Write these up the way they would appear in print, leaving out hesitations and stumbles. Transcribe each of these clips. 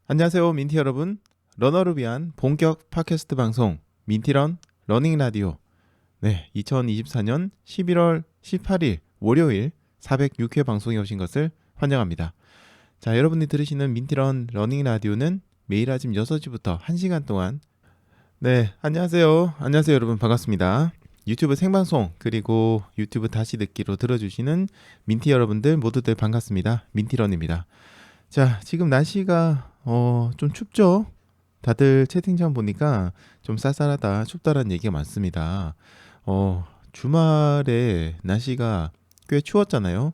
안녕하세요, 민티 여러분. 러너를 위한 본격 팟캐스트 방송 민티런 러닝 라디오. 네, 2024년 11월 18일 월요일 406회 방송에 오신 것을 환영합니다. 자, 여러분이 들으시는 민티런 러닝 라디오는 매일 아침 6시부터 1시간 동안 안녕하세요, 여러분. 반갑습니다. 유튜브 생방송 그리고 유튜브 다시 듣기로 들어주시는 민티 여러분들 모두들 반갑습니다. 민티런입니다. 자, 지금 날씨가 좀 춥죠? 다들 채팅창 보니까 좀 쌀쌀하다, 춥다라는 얘기가 많습니다. 주말에 날씨가 꽤 추웠잖아요.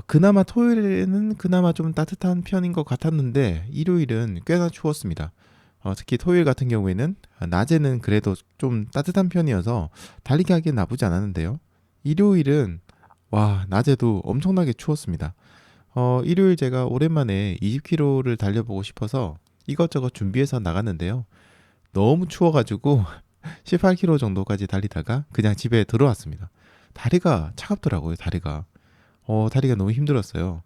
그나마 토요일에는 그나마 좀 따뜻한 편인 것 같았는데 일요일은 꽤나 추웠습니다. 특히 토요일 같은 경우에는 낮에는 그래도 좀 따뜻한 편이어서 달리기 하기엔 나쁘지 않았는데요. 일요일은 낮에도 엄청나게 추웠습니다. 일요일 제가 오랜만에 20km를 달려보고 싶어서 이것저것 준비해서 나갔는데요. 너무 추워가지고 18km 정도까지 달리다가 그냥 집에 들어왔습니다. 다리가 차갑더라고요, 다리가. 다리가 너무 힘들었어요.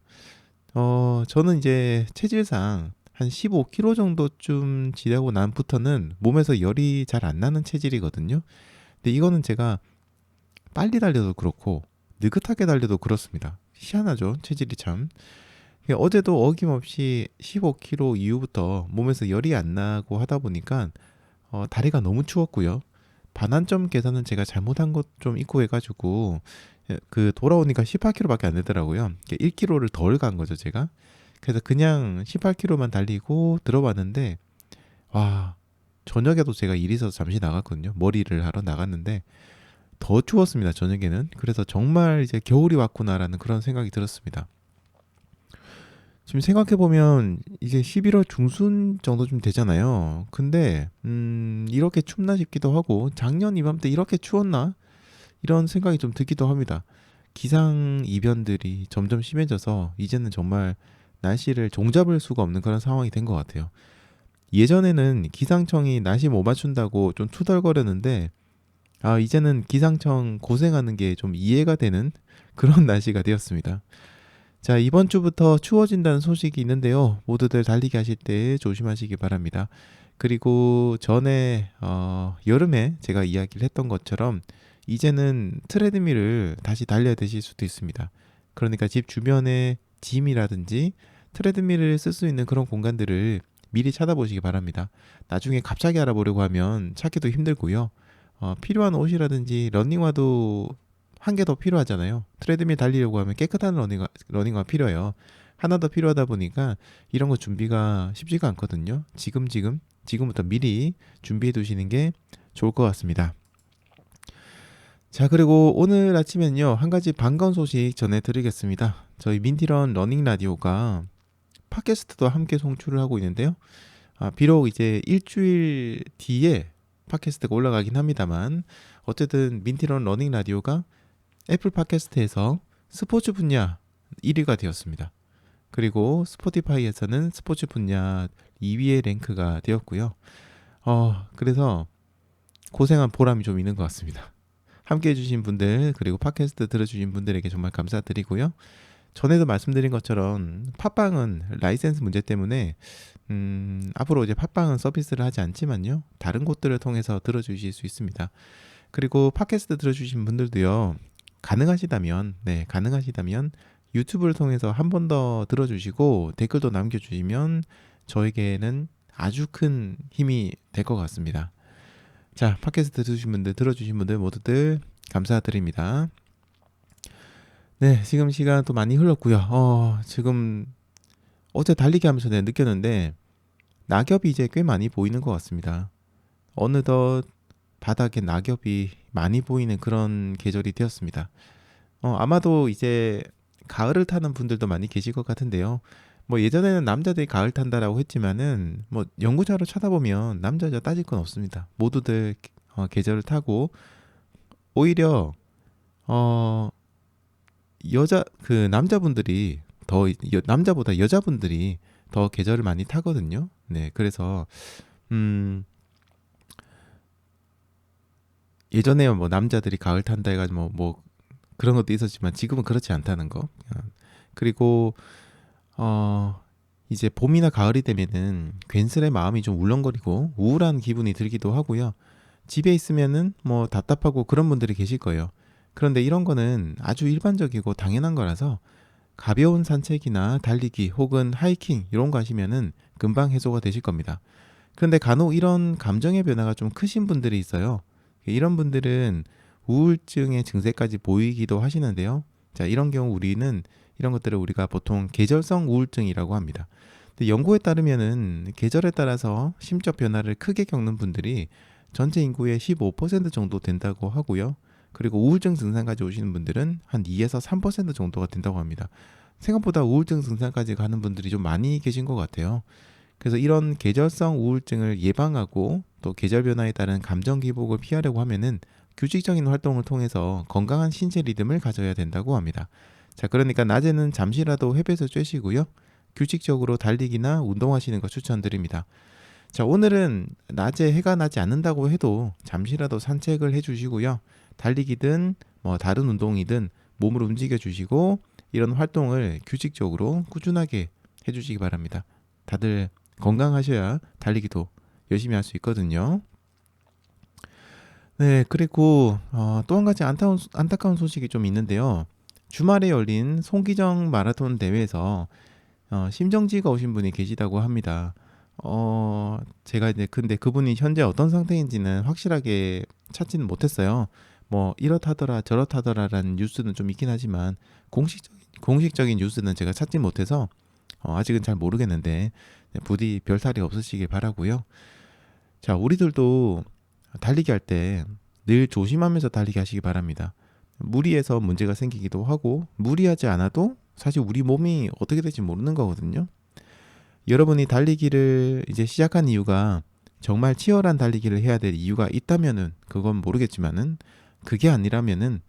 저는 이제 체질상 한 15km 정도쯤 지나고 난부터는 몸에서 열이 잘 안 나는 체질이거든요. 근데 이거는 제가 빨리 달려도 그렇고 느긋하게 달려도 그렇습니다. 희한하죠, 체질이 참. 어제도 어김없이 15km 이후부터 몸에서 열이 안 나고 하다 보니까 다리가 너무 추웠고요. 반환점 계산은 제가 잘못한 것 좀 있고 해가지고 그 돌아오니까 18km밖에 안 되더라고요. 1km를 덜 간 거죠, 제가. 그래서 그냥 18km만 달리고 들어봤는데 와, 저녁에도 제가 일이 있어서 잠시 나갔거든요. 머리를 하러 나갔는데 더 추웠습니다, 저녁에는. 그래서 정말 이제 겨울이 왔구나라는 그런 생각이 들었습니다. 지금 생각해보면 이제 11월 중순 정도쯤 되잖아요. 근데 이렇게 춥나 싶기도 하고 작년 이맘때 이렇게 추웠나? 이런 생각이 좀 들기도 합니다. 기상 이변들이 점점 심해져서 이제는 정말 날씨를 종잡을 수가 없는 그런 상황이 된 것 같아요. 예전에는 기상청이 날씨 못 맞춘다고 좀 투덜거렸는데 이제는 기상청 고생하는 게 좀 이해가 되는 그런 날씨가 되었습니다. 자, 이번 주부터 추워진다는 소식이 있는데요. 모두들 달리기 하실 때 조심하시기 바랍니다. 그리고 전에 여름에 제가 이야기를 했던 것처럼 이제는 트레드밀을 다시 달려야 되실 수도 있습니다. 그러니까 집 주변에 짐이라든지 트레드밀을 쓸 수 있는 그런 공간들을 미리 찾아보시기 바랍니다. 나중에 갑자기 알아보려고 하면 찾기도 힘들고요. 필요한 옷이라든지 러닝화도 한 개 더 필요하잖아요. 트레드밀 달리려고 하면 깨끗한 러닝화 필요해요. 하나 더 필요하다 보니까 이런 거 준비가 쉽지가 않거든요. 지금부터 미리 준비해 두시는 게 좋을 것 같습니다. 자, 그리고 오늘 아침엔요, 한 가지 반가운 소식 전해드리겠습니다. 저희 민티런 러닝 라디오가 팟캐스트도 함께 송출을 하고 있는데요. 비록 이제 일주일 뒤에 팟캐스트가 올라가긴 합니다만 어쨌든 민티런 러닝 라디오가 애플 팟캐스트에서 스포츠 분야 1위가 되었습니다. 그리고 스포티파이에서는 스포츠 분야 2위의 랭크가 되었고요. 그래서 고생한 보람이 좀 있는 것 같습니다. 함께 해주신 분들 그리고 팟캐스트 들어주신 분들에게 정말 감사드리고요. 전에도 말씀드린 것처럼 팟빵은 라이센스 문제 때문에 앞으로 이제 팟빵은 서비스를 하지 않지만요. 다른 곳들을 통해서 들어주실 수 있습니다. 그리고 팟캐스트 들어주신 분들도요. 가능하시다면 유튜브를 통해서 한 번 더 들어주시고 댓글도 남겨주시면 저에게는 아주 큰 힘이 될 것 같습니다. 자, 팟캐스트 들어주신 분들 모두들 감사드립니다. 네, 지금 시간 또 많이 흘렀고요. 지금 어제 달리기 하면서 내가 느꼈는데 낙엽이 이제 꽤 많이 보이는 것 같습니다. 어느덧 바닥에 낙엽이 많이 보이는 그런 계절이 되었습니다. 아마도 이제 가을을 타는 분들도 많이 계실 것 같은데요. 뭐 예전에는 남자들이 가을 탄다라고 했지만은 뭐 연구자로 찾아보면 남자 여자 따질 건 없습니다. 모두들 계절을 타고 오히려 어 여자 그 남자분들이 남자보다 여자분들이 더 계절을 많이 타거든요. 네, 그래서 음 예전에 뭐 남자들이 가을 탄다 해가지고 뭐 그런 것도 있었지만 지금은 그렇지 않다는 거. 그리고 어 이제 봄이나 가을이 되면은 괜스레 마음이 좀 울렁거리고 우울한 기분이 들기도 하고요. 집에 있으면은 뭐 답답하고 그런 분들이 계실 거예요. 그런데 이런 거는 아주 일반적이고 당연한 거라서 가벼운 산책이나 달리기 혹은 하이킹 이런 거 하시면은 금방 해소가 되실 겁니다. 그런데 간혹 이런 감정의 변화가 좀 크신 분들이 있어요. 이런 분들은 우울증의 증세까지 보이기도 하시는데요. 자, 이런 경우 우리는 이런 것들을 우리가 보통 계절성 우울증이라고 합니다. 근데 연구에 따르면은 계절에 따라서 심적 변화를 크게 겪는 분들이 전체 인구의 15% 정도 된다고 하고요. 그리고 우울증 증상까지 오시는 분들은 한 2에서 3% 정도가 된다고 합니다. 생각보다 우울증 증상까지 가는 분들이 좀 많이 계신 것 같아요. 그래서 이런 계절성 우울증을 예방하고 또 계절 변화에 따른 감정 기복을 피하려고 하면은 규칙적인 활동을 통해서 건강한 신체 리듬을 가져야 된다고 합니다. 자, 그러니까 낮에는 잠시라도 햇볕을 쬐시고요. 규칙적으로 달리기나 운동하시는 거 추천드립니다. 자, 오늘은 낮에 해가 나지 않는다고 해도 잠시라도 산책을 해주시고요. 달리기든 뭐 다른 운동이든 몸을 움직여 주시고 이런 활동을 규칙적으로 꾸준하게 해주시기 바랍니다. 다들 건강하셔야 달리기도 열심히 할 수 있거든요. 네, 그리고 또 한 가지 안타까운 소식이 좀 있는데요. 주말에 열린 송기정 마라톤 대회에서 심정지가 오신 분이 계시다고 합니다. 제가 이제 근데 그분이 현재 어떤 상태인지는 확실하게 찾지는 못했어요. 뭐 이렇다더라 저렇다더라라는 뉴스는 좀 있긴 하지만 공식적인 뉴스는 제가 찾지 못해서 아직은 잘 모르겠는데 부디 별탈이 없으시길 바라고요. 자, 우리들도 달리기 할 때 늘 조심하면서 달리기 하시기 바랍니다. 무리해서 문제가 생기기도 하고 무리하지 않아도 사실 우리 몸이 어떻게 될지 모르는 거거든요. 여러분이 달리기를 이제 시작한 이유가 정말 치열한 달리기를 해야 될 이유가 있다면은 그건 모르겠지만은 그게 아니라면은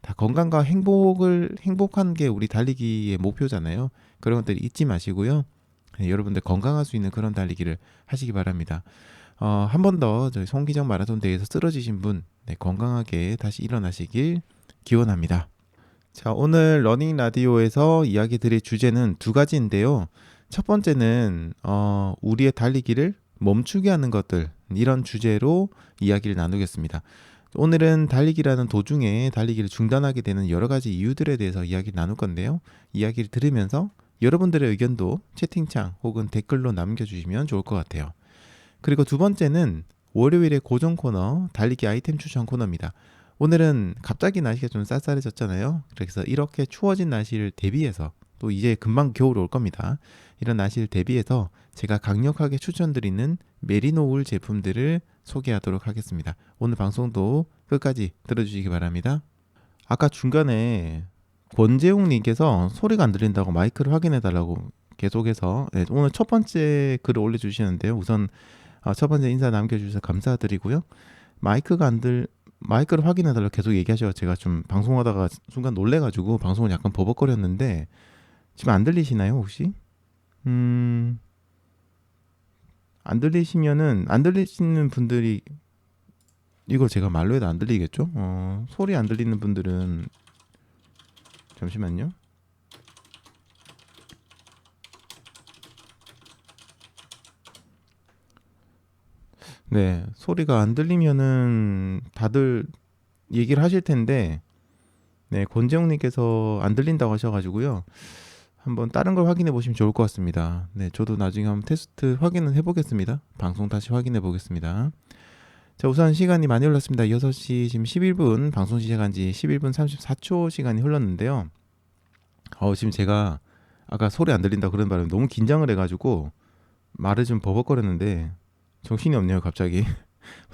다 건강과 행복한 게 우리 달리기의 목표잖아요. 그런 것들 잊지 마시고요. 여러분들 건강할 수 있는 그런 달리기를 하시기 바랍니다. 한 번 더 저희 송기정 마라톤 대회에서 쓰러지신 분 건강하게 다시 일어나시길 기원합니다. 자, 오늘 러닝 라디오에서 이야기 드릴 주제는 두 가지인데요. 첫 번째는 우리의 달리기를 멈추게 하는 것들 이런 주제로 이야기를 나누겠습니다. 오늘은 달리기라는 도중에 달리기를 중단하게 되는 여러 가지 이유들에 대해서 이야기를 나눌 건데요. 이야기를 들으면서 여러분들의 의견도 채팅창 혹은 댓글로 남겨주시면 좋을 것 같아요. 그리고 두 번째는 월요일의 고정 코너 달리기 아이템 추천 코너입니다. 오늘은 갑자기 날씨가 좀 쌀쌀해졌잖아요. 그래서 이렇게 추워진 날씨를 대비해서 또 이제 금방 겨울 올 겁니다. 이런 날씨를 대비해서 제가 강력하게 추천드리는 메리노 울 제품들을 소개하도록 하겠습니다. 오늘 방송도 끝까지 들어주시기 바랍니다. 아까 중간에 권재웅님께서 소리가 안 들린다고 마이크를 확인해 달라고 계속해서 오늘 첫 번째 글을 올려주시는데요. 우선 첫 번째 인사 남겨주셔서 감사드리고요. 마이크를 확인해 달라고 계속 얘기하셔서 제가 좀 방송하다가 순간 놀래가지고 방송을 약간 버벅거렸는데 지금 안 들리시나요 혹시? 안 들리시는 분들이 이거 제가 말로 해도 안 들리겠죠? 소리 안 들리는 분들은 잠시만요. 네, 소리가 안 들리면은 다들 얘기를 하실 텐데, 네, 권재웅님께서 안 들린다고 하셔가지고요. 한번 다른 걸 확인해 보시면 좋을 것 같습니다. 네, 저도 나중에 한번 테스트 확인을 해보겠습니다. 방송 다시 확인해 보겠습니다. 자, 우선 시간이 많이 흘렀습니다. 6시 지금 11분, 방송 시작한 지 11분 34초 시간이 흘렀는데요. 지금 제가 아까 소리 안 들린다 그런 바람에 너무 긴장을 해가지고 말을 좀 버벅거렸는데 정신이 없네요, 갑자기.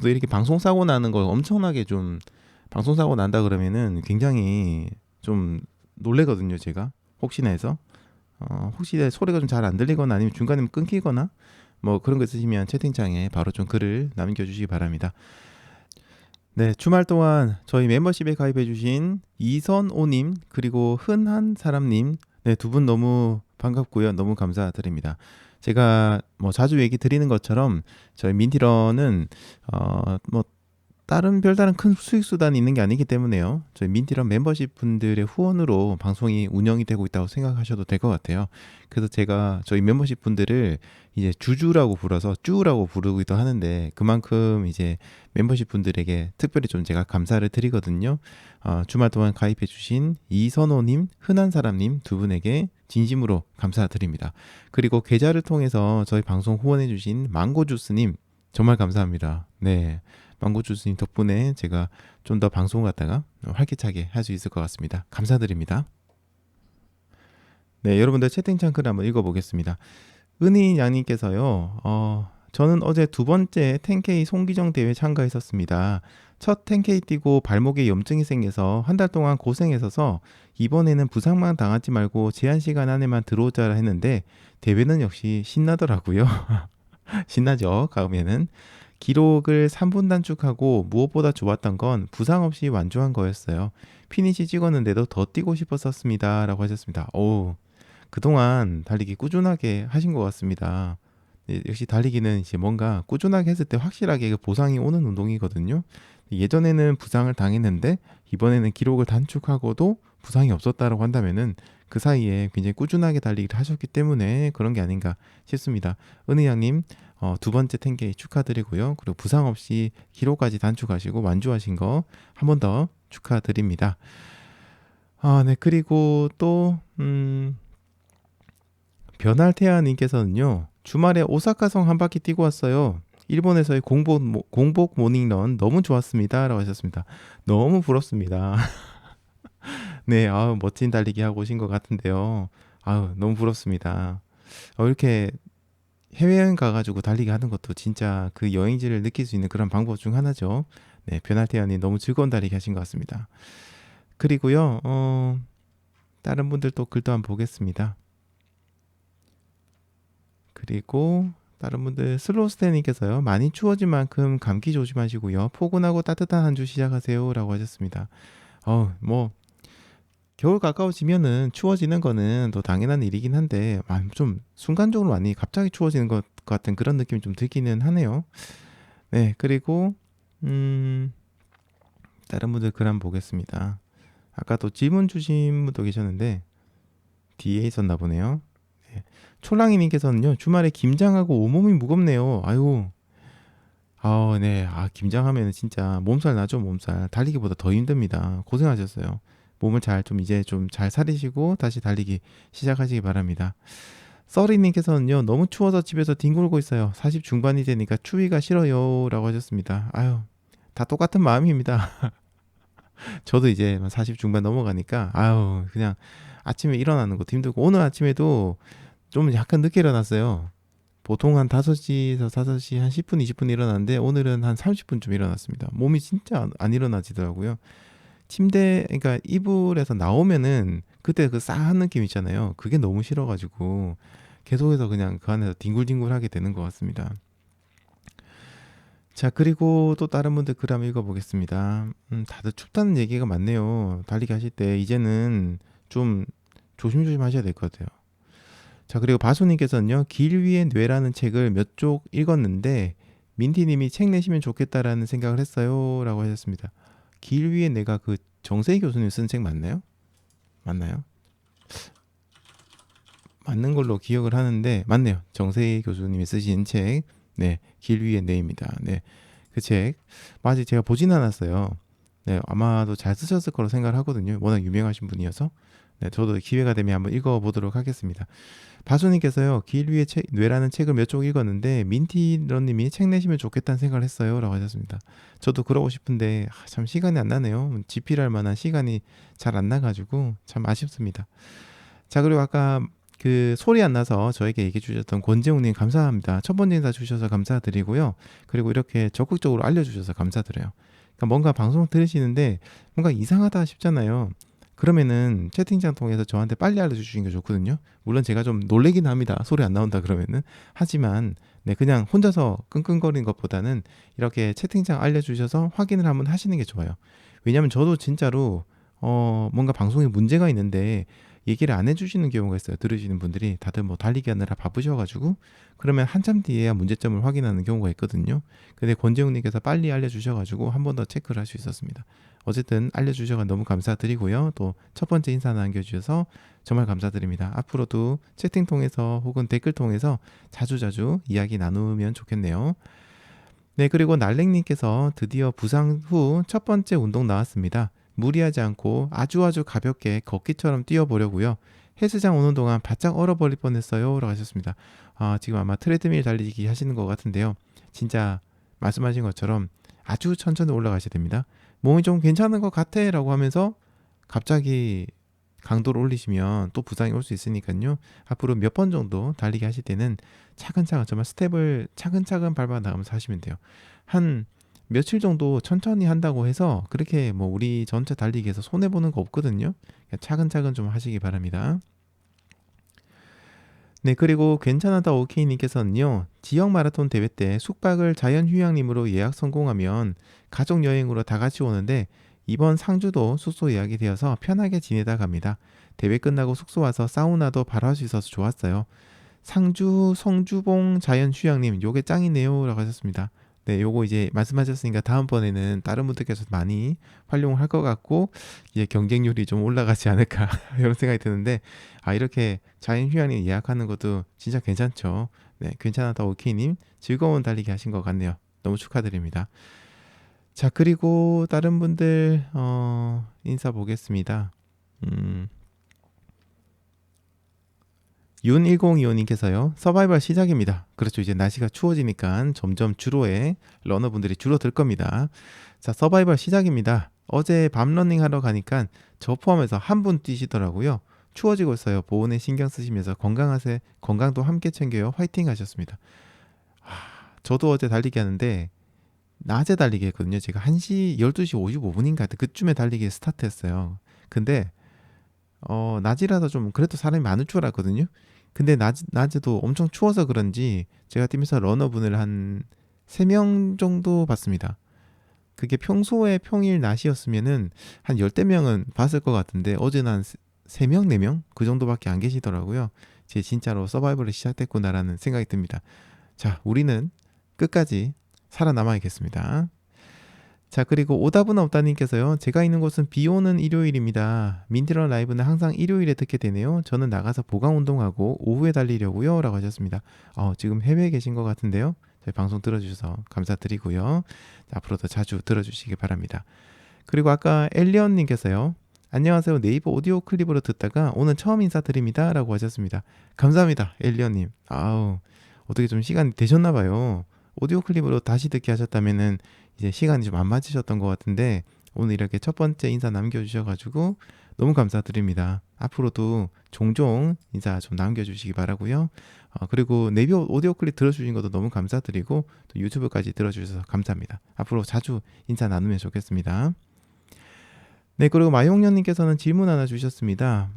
또 이렇게 방송 사고 나는 거 엄청나게 좀 방송 사고 난다 그러면은 굉장히 좀 놀래거든요, 제가. 혹시나 해서 혹시 소리가 좀 잘 안 들리거나 아니면 중간에 끊기거나 뭐 그런 거 있으시면 채팅창에 바로 좀 글을 남겨주시기 바랍니다. 네, 주말 동안 저희 멤버십에 가입해주신 이선오님 그리고 흔한 사람님 네, 두 분 너무 반갑고요. 너무 감사드립니다. 제가 뭐 자주 얘기 드리는 것처럼 저희 민티런은 뭐 다른 별다른 큰 수익 수단이 있는 게 아니기 때문에요. 저희 민티런 멤버십 분들의 후원으로 방송이 운영이 되고 있다고 생각하셔도 될 것 같아요. 그래서 제가 저희 멤버십 분들을 이제 주주라고 불러서 쭈라고 부르기도 하는데, 그만큼 이제 멤버십 분들에게 특별히 좀 제가 감사를 드리거든요. 주말 동안 가입해 주신 이선호님, 흔한사람님 두 분에게 진심으로 감사드립니다. 그리고 계좌를 통해서 저희 방송 후원해 주신 망고주스님 정말 감사합니다. 네. 망고주스님 덕분에 제가 좀 더 방송 갖다가 활기차게 할 수 있을 것 같습니다. 감사드립니다. 네, 여러분들 채팅창 글 한번 읽어보겠습니다. 은희 양님께서요, 저는 어제 두 번째 10K 송기정 대회 참가했었습니다. 첫 10K 뛰고 발목에 염증이 생겨서 한 달 동안 고생했어서 이번에는 부상만 당하지 말고 제한 시간 안에만 들어오자 했는데 대회는 역시 신나더라고요. 신나죠, 가면은. 기록을 3분 단축하고 무엇보다 좋았던 건 부상 없이 완주한 거였어요. 피니시 찍었는데도 더 뛰고 싶었었습니다. 라고 하셨습니다. 오, 그동안 달리기 꾸준하게 하신 것 같습니다. 네, 역시 달리기는 이제 뭔가 꾸준하게 했을 때 확실하게 그 보상이 오는 운동이거든요. 예전에는 부상을 당했는데 이번에는 기록을 단축하고도 부상이 없었다라고 한다면은 그 사이에 굉장히 꾸준하게 달리기를 하셨기 때문에 그런 게 아닌가 싶습니다. 은희양님, 두 번째 10K 축하드리고요. 그리고 부상 없이 기록까지 단축하시고 완주하신 거 한 번 더 축하드립니다. 네, 그리고 또 변할태아님께서는요, 주말에 오사카성 한 바퀴 뛰고 왔어요. 일본에서의 공복 모닝런 너무 좋았습니다. 라고 하셨습니다. 너무 부럽습니다. 네, 멋진 달리기 하고 오신 것 같은데요. 너무 부럽습니다. 이렇게 해외여행 가가지고 달리기 하는 것도 진짜 그 여행지를 느낄 수 있는 그런 방법 중 하나죠. 네, 변할태아님 너무 즐거운 달리기 하신 것 같습니다. 그리고요, 다른 분들 또 글도 한번 보겠습니다. 그리고 다른 분들, 슬로우스테님께서요, 많이 추워진 만큼 감기 조심하시고요, 포근하고 따뜻한 한 주 시작하세요. 라고 하셨습니다. 뭐 겨울 가까워지면은 추워지는 거는 또 당연한 일이긴 한데, 좀 순간적으로 많이 갑자기 추워지는 것 같은 그런 느낌이 좀 들기는 하네요. 네, 그리고 다른 분들 글 한번 보겠습니다. 아까 또 질문 주신 분도 계셨는데 뒤에 있었나 보네요. 네. 촐랑이님께서는요, 주말에 김장하고 온몸이 무겁네요. 아유, 네, 김장하면 진짜 몸살 나죠, 몸살. 달리기보다 더 힘듭니다. 고생하셨어요. 몸을 이제 좀 잘 사리시고 다시 달리기 시작하시기 바랍니다. 써리님께서는요, 너무 추워서 집에서 뒹굴고 있어요. 40 중반이 되니까 추위가 싫어요. 라고 하셨습니다. 아유, 다 똑같은 마음입니다. 저도 이제 40 중반 넘어가니까, 그냥 아침에 일어나는 것도 힘들고, 오늘 아침에도 좀 약간 늦게 일어났어요. 보통 한 5시에서 5시 한 10분, 20분 일어났는데, 오늘은 한 30분쯤 일어났습니다. 몸이 진짜 안 일어나지더라고요. 그러니까 이불에서 나오면은 그때 그 싸한 느낌 있잖아요. 그게 너무 싫어가지고 계속해서 그냥 그 안에서 뒹굴뒹굴 하게 되는 것 같습니다. 자, 그리고 또 다른 분들 글 한번 읽어보겠습니다. 다들 춥다는 얘기가 많네요. 달리기 하실 때 이제는 좀 조심조심 하셔야 될 것 같아요. 자, 그리고 바수님께서는요, 길 위의 뇌라는 책을 몇 쪽 읽었는데 민티님이 책 내시면 좋겠다라는 생각을 했어요. 라고 하셨습니다. 길 위에 내가 그 정세희 교수님 쓴 책 맞나요? 맞나요? 맞는 걸로 기억을 하는데 맞네요. 정세희 교수님이 쓰신 책, 네, 길 위에 내입니다. 네, 그 책 아직 제가 보진 않았어요. 네, 아마도 잘 쓰셨을 거로 생각을 하거든요. 워낙 유명하신 분이어서. 네, 저도 기회가 되면 한번 읽어보도록 하겠습니다. 바수님께서요, 길 위에 뇌라는 책을 몇 쪽 읽었는데 민티런님이 책 내시면 좋겠다는 생각을 했어요. 라고 하셨습니다. 저도 그러고 싶은데 참 시간이 안 나네요. 집필할 만한 시간이 잘 안 나가지고 참 아쉽습니다. 자, 그리고 아까 그 소리 안 나서 저에게 얘기해 주셨던 권재웅님 감사합니다. 첫 번째 인사 주셔서 감사드리고요. 그리고 이렇게 적극적으로 알려주셔서 감사드려요. 그러니까 뭔가 방송 들으시는데 뭔가 이상하다 싶잖아요. 그러면은 채팅창 통해서 저한테 빨리 알려주시는 게 좋거든요. 물론 제가 좀 놀래긴 합니다. 소리 안 나온다 그러면은. 하지만 네, 그냥 혼자서 끙끙거리는 것보다는 이렇게 채팅창 알려주셔서 확인을 한번 하시는 게 좋아요. 왜냐면 저도 진짜로 뭔가 방송에 문제가 있는데 얘기를 안 해주시는 경우가 있어요. 들으시는 분들이 다들 뭐 달리기 하느라 바쁘셔가지고 그러면 한참 뒤에야 문제점을 확인하는 경우가 있거든요. 근데 권재웅님께서 빨리 알려주셔가지고 한 번 더 체크를 할 수 있었습니다. 어쨌든 알려주셔서 너무 감사드리고요. 또 첫 번째 인사 남겨주셔서 정말 감사드립니다. 앞으로도 채팅 통해서 혹은 댓글 통해서 자주자주 이야기 나누면 좋겠네요. 네, 그리고 날랭님께서 드디어 부상 후 첫 번째 운동 나왔습니다. 무리하지 않고 아주 가볍게 걷기처럼 뛰어보려고요. 헬스장 오는 동안 바짝 얼어버릴 뻔했어요 라고 하셨습니다. 지금 아마 트레드밀 달리기 하시는 것 같은데요. 진짜 말씀하신 것처럼 아주 천천히 올라가셔야 됩니다. 몸이 좀 괜찮은 것 같아 라고 하면서 갑자기 강도를 올리시면 또 부상이 올 수 있으니까요. 앞으로 몇 번 정도 달리기 하실 때는 차근차근 정말 스텝을 차근차근 밟아 나가면서 하시면 돼요. 한 며칠 정도 천천히 한다고 해서 그렇게 뭐 우리 전체 달리기에서 손해보는 거 없거든요. 차근차근 좀 하시기 바랍니다. 네, 그리고 괜찮았다 오케이님께서는요, 지역 마라톤 대회 때 숙박을 자연휴양림으로 예약 성공하면 가족 여행으로 다 같이 오는데 이번 상주도 숙소 예약이 되어서 편하게 지내다 갑니다. 대회 끝나고 숙소 와서 사우나도 바로 할 수 있어서 좋았어요. 상주 성주봉 자연휴양림 요게 짱이네요 라고 하셨습니다. 네, 요거 이제 말씀하셨으니까 다음번에는 다른 분들께서 많이 활용을 할 것 같고 이제 경쟁률이 좀 올라가지 않을까 이런 생각이 드는데 이렇게 자연휴양림 예약하는 것도 진짜 괜찮죠. 네, 괜찮았다 오케이님 즐거운 달리기 하신 것 같네요. 너무 축하드립니다. 자, 그리고 다른 분들 인사 보겠습니다. 윤1025님께서요. 서바이벌 시작입니다. 그렇죠. 이제 날씨가 추워지니까 점점 주로의 러너분들이 줄어들 겁니다. 자, 서바이벌 시작입니다. 어제 밤 러닝 하러 가니까 저 포함해서 한 분 뛰시더라고요. 추워지고 있어요. 보온에 신경 쓰시면서 건강도 함께 챙겨요. 화이팅 하셨습니다. 저도 어제 달리기 하는데 낮에 달리기 했거든요. 제가 1시, 12시 55분인가 그쯤에 달리기 스타트했어요. 근데 낮이라서 좀 그래도 사람이 많을 줄 알았거든요. 근데 낮에도 엄청 추워서 그런지 제가 뛰면서 러너분을 한 3명 정도 봤습니다. 그게 평소에 평일 낮이었으면은 한 열댓 명은 봤을 것 같은데 어제는 한 3명, 4명? 그 정도밖에 안 계시더라고요. 제 진짜로 서바이벌이 시작됐구나라는 생각이 듭니다. 자, 우리는 끝까지 살아남아야겠습니다. 자, 그리고 오답은 없다님께서요. 제가 있는 곳은 비 오는 일요일입니다. 민트런 라이브는 항상 일요일에 듣게 되네요. 저는 나가서 보강 운동하고 오후에 달리려고요 라고 하셨습니다. 지금 해외에 계신 것 같은데요. 저희 방송 들어주셔서 감사드리고요. 앞으로도 자주 들어주시기 바랍니다. 그리고 아까 엘리언님께서요. 안녕하세요. 네이버 오디오 클립으로 듣다가 오늘 처음 인사드립니다 라고 하셨습니다. 감사합니다. 엘리언님. 어떻게 좀 시간이 되셨나 봐요. 오디오 클립으로 다시 듣기 하셨다면은 이제 시간이 좀 안 맞으셨던 것 같은데 오늘 이렇게 첫 번째 인사 남겨주셔가지고 너무 감사드립니다. 앞으로도 종종 인사 좀 남겨주시기 바라고요. 그리고 네이버 오디오 클립 들어주신 것도 너무 감사드리고 또 유튜브까지 들어주셔서 감사합니다. 앞으로 자주 인사 나누면 좋겠습니다. 네, 그리고 마용년님께서는 질문 하나 주셨습니다.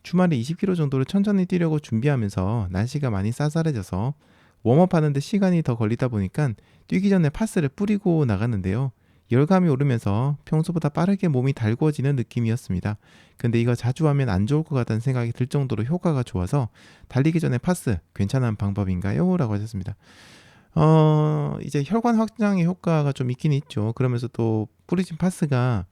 주말에 20km 정도를 천천히 뛰려고 준비하면서 날씨가 많이 쌀쌀해져서 웜업 하는데 시간이 더 걸리다 보니까 뛰기 전에 파스를 뿌리고 나갔는데요. 열감이 오르면서 평소보다 빠르게 몸이 달궈지는 느낌이었습니다. 근데 이거 자주 하면 안 좋을 것 같다는 생각이 들 정도로 효과가 좋아서 달리기 전에 파스 괜찮은 방법인가요? 라고 하셨습니다. 이제 혈관 확장의 효과가 좀 있긴 있죠. 그러면서 또 뿌리진 파스가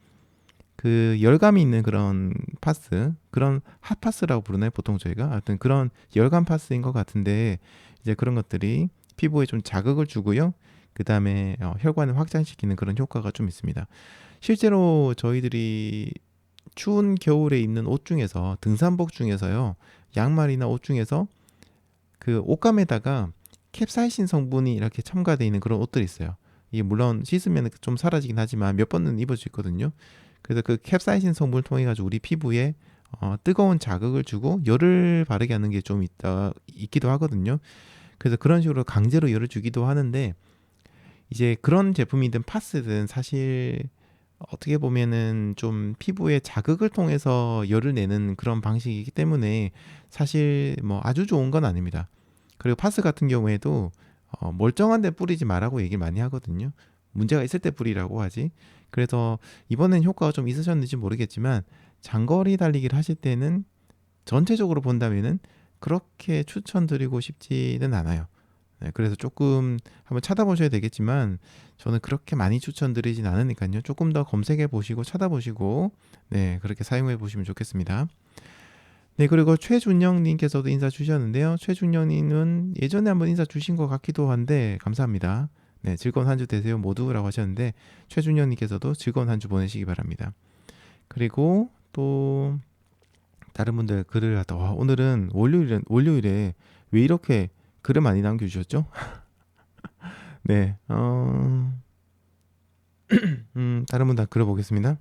그 열감이 있는 그런 파스, 그런 핫파스라고 부르나요? 보통 저희가 하여튼 그런 열감 파스인 것 같은데 이제 그런 것들이 피부에 좀 자극을 주고요. 그 다음에 혈관을 확장시키는 그런 효과가 좀 있습니다. 실제로 저희들이 추운 겨울에 입는 옷 중에서 등산복 중에서요. 양말이나 옷 중에서 그 옷감에다가 캡사이신 성분이 이렇게 첨가되어 있는 그런 옷들이 있어요. 이게 물론 씻으면 좀 사라지긴 하지만 몇 번은 입을 수 있거든요. 그래서 그 캡사이신 성분을 통해 가지고 우리 피부에 뜨거운 자극을 주고 열을 바르게 하는 게 좀 있기도 하거든요. 그래서 그런 식으로 강제로 열을 주기도 하는데 이제 그런 제품이든 파스든 사실 어떻게 보면은 좀 피부에 자극을 통해서 열을 내는 그런 방식이기 때문에 사실 뭐 아주 좋은 건 아닙니다. 그리고 파스 같은 경우에도 멀쩡한 데 뿌리지 말라고 얘기를 많이 하거든요. 문제가 있을 때 뿌리라고 하지. 그래서 이번엔 효과가 좀 있으셨는지 모르겠지만 장거리 달리기를 하실 때는 전체적으로 본다면은 그렇게 추천드리고 싶지는 않아요. 네, 그래서 조금 한번 찾아보셔야 되겠지만 저는 그렇게 많이 추천드리진 않으니까요. 조금 더 검색해 보시고 찾아보시고 네, 그렇게 사용해 보시면 좋겠습니다. 네, 그리고 최준영님께서도 인사 주셨는데요. 최준영님은 예전에 한번 인사 주신 것 같기도 한데 감사합니다. 네, 즐거운 한 주 되세요 모두라고 하셨는데 최준영님께서도 즐거운 한 주 보내시기 바랍니다. 그리고 또 다른 분들 글을 갖다 와, 오늘은 월요일에 왜 이렇게 글을 많이 남겨주셨죠? 네, 다른 분 다 글어보겠습니다.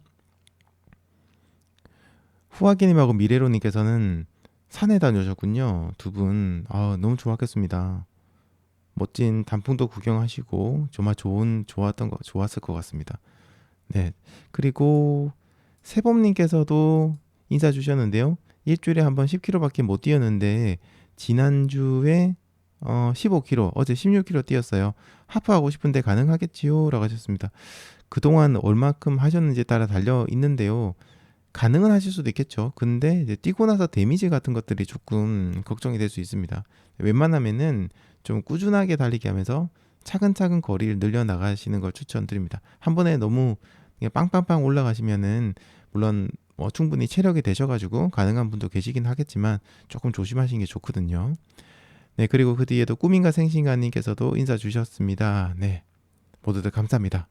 후아기님하고 미래로님께서는 산에 다녀오셨군요. 두 분, 너무 좋았겠습니다. 멋진 단풍도 구경하시고 정말 좋았을 것 같습니다. 네, 그리고 세범님께서도 인사 주셨는데요. 일주일에 한 번 10km밖에 못 뛰었는데 지난주에 15km, 어제 16km 뛰었어요. 하프하고 싶은데 가능하겠지요? 라고 하셨습니다. 그동안 얼마큼 하셨는지에 따라 달려 있는데요. 가능은 하실 수도 있겠죠. 근데 이제 뛰고 나서 데미지 같은 것들이 조금 걱정이 될 수 있습니다. 웬만하면은 좀 꾸준하게 달리기 하면서 차근차근 거리를 늘려 나가시는 걸 추천드립니다. 한 번에 너무 그냥 빵빵빵 올라가시면은 물론 충분히 체력이 되셔가지고 가능한 분도 계시긴 하겠지만 조금 조심하시는 게 좋거든요. 네, 그리고 그 뒤에도 꿈인가 생신가님께서도 인사 주셨습니다. 네, 모두들 감사합니다.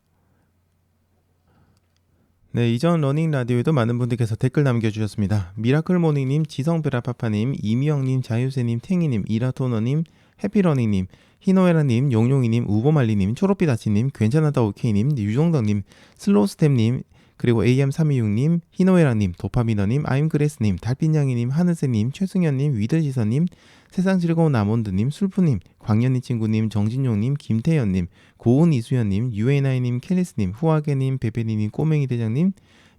네, 이전 러닝 라디오에도 많은 분들께서 댓글 남겨주셨습니다. 미라클 모닝님, 지성베라파파님, 이미영님, 자유세님, 탱이님, 이라토너님, 해피러닝님, 희노에라님, 용용이님, 우보말리님, 초록빛아치님, 괜찮았다 오케이님, 유종덕님, 슬로우스텝님, 그리고 AM326님, 희노에라님, 도파미너님, 아임그레스님, 달빛냥이님, 하늘새님, 최승현님, 위들지선님, 세상 즐거운 아몬드님, 술푸님, 광년이 친구님, 정진용님, 김태현님, 고은 이수연님, 유에나이님, 켈리스님, 후아게님, 베베니님, 꼬맹이 대장님,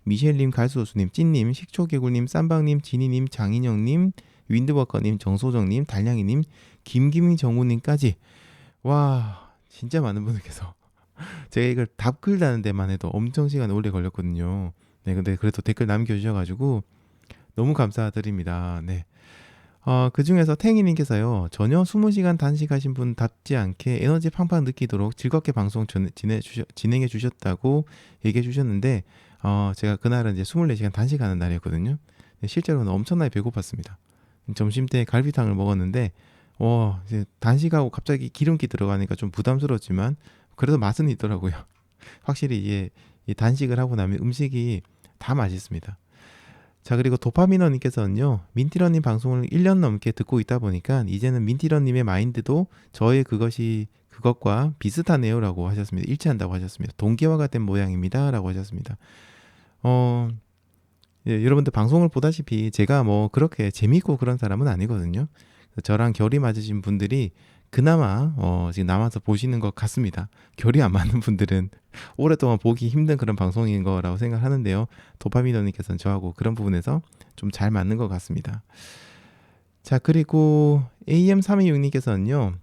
미셸님, 갈수호수님, 찐님, 식초개굴님, 쌈방님, 지니님, 장인영님, 윈드워커님, 정소정님, 달냥이님, 김김희 정우님까지 와 진짜 많은 분들께서 제가 이걸 답글 다는 데만 해도 엄청 시간 오래 걸렸거든요. 네, 근데 그래도 댓글 남겨주셔가지고 너무 감사드립니다. 네. 그 중에서 탱이님께서요, 전혀 20시간 단식하신 분답지 않게 에너지 팡팡 느끼도록 즐겁게 방송 진행해 주셨다고 얘기해 주셨는데, 제가 그날은 이제 24시간 단식하는 날이었거든요. 실제로는 엄청나게 배고팠습니다. 점심 때 갈비탕을 먹었는데, 이제 단식하고 갑자기 기름기 들어가니까 좀 부담스러웠지만, 그래도 맛은 있더라고요. 확실히 이게 단식을 하고 나면 음식이 다 맛있습니다. 자, 그리고 도파미너님께서는요, 민티런님 방송을 1년 넘게 듣고 있다 보니까 이제는 민티런님의 마인드도 저의 그것과 비슷하네요 라고 하셨습니다. 일치한다고 하셨습니다. 동기화가 된 모양입니다 라고 하셨습니다. 예, 여러분들 방송을 보다시피 제가 뭐 그렇게 재밌고 그런 사람은 아니거든요. 저랑 결이 맞으신 분들이 그나마 지금 남아서 보시는 것 같습니다. 결이 안 맞는 분들은 오랫동안 보기 힘든 그런 방송인 거라고 생각하는데요. 도파미너님께서는 저하고 그런 부분에서 좀 잘 맞는 것 같습니다. 자, 그리고 AM326님께서는요.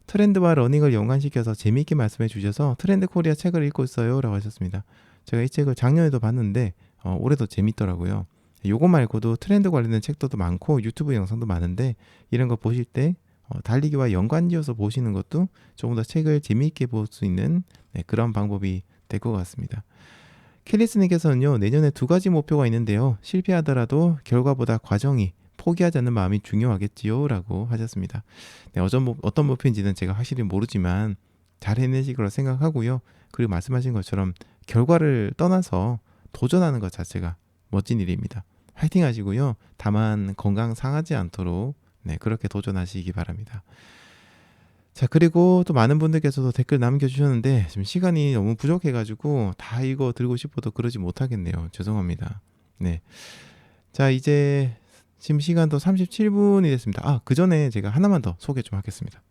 트렌드와 러닝을 연관시켜서 재미있게 말씀해 주셔서 트렌드 코리아 책을 읽고 있어요 라고 하셨습니다. 제가 이 책을 작년에도 봤는데 올해도 재밌더라고요. 요거 말고도 트렌드 관련된 책도 많고 유튜브 영상도 많은데 이런 거 보실 때 달리기와 연관지어서 보시는 것도 조금 더 책을 재미있게 볼 수 있는 그런 방법이 될 것 같습니다. 켈리스님께서는요, 내년에 2가지 목표가 있는데요. 실패하더라도 결과보다 과정이 포기하지 않는 마음이 중요하겠지요 라고 하셨습니다. 네, 어떤 목표인지는 제가 확실히 모르지만 잘 해내실 거라 생각하고요. 그리고 말씀하신 것처럼 결과를 떠나서 도전하는 것 자체가 멋진 일입니다. 화이팅 하시고요. 다만 건강 상하지 않도록 그렇게 도전하시기 바랍니다. 자, 그리고 또 많은 분들께서도 댓글 남겨주셨는데 지금 시간이 너무 부족해가지고 다 읽어 드리고 싶어도 그러지 못하겠네요. 죄송합니다. 네. 자, 이제 지금 시간도 37분이 됐습니다. 그 전에 제가 하나만 더 소개 좀 하겠습니다.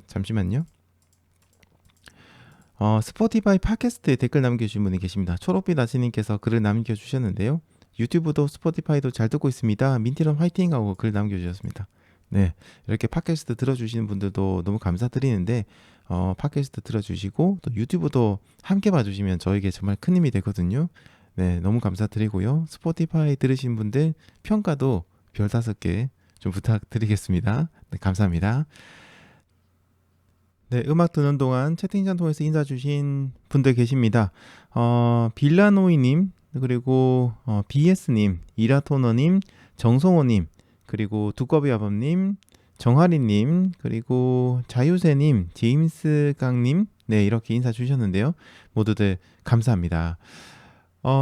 잠시만요. 스포티파이 팟캐스트에 댓글 남겨주신 분이 계십니다. 초록빛 아씨님께서 글을 남겨주셨는데요. 유튜브도 스포티파이도 잘 듣고 있습니다. 민티런 화이팅 하고 글 남겨주셨습니다. 네, 이렇게 팟캐스트 들어주시는 분들도 너무 감사드리는데 팟캐스트 들어주시고 또 유튜브도 함께 봐주시면 저에게 정말 큰 힘이 되거든요. 네, 너무 감사드리고요. 스포티파이 들으신 분들 별 5개 좀 부탁드리겠습니다. 네, 감사합니다. 네, 음악 듣는 동안 채팅창 통해서 인사 주신 분들 계십니다. 빌라노이님, 그리고 BS님, 이라토너님, 정성호님, 그리고 두꺼비 아범님, 정하리님, 그리고 자유세님, 제임스강님, 네, 이렇게 인사 주셨는데요. 모두들 감사합니다.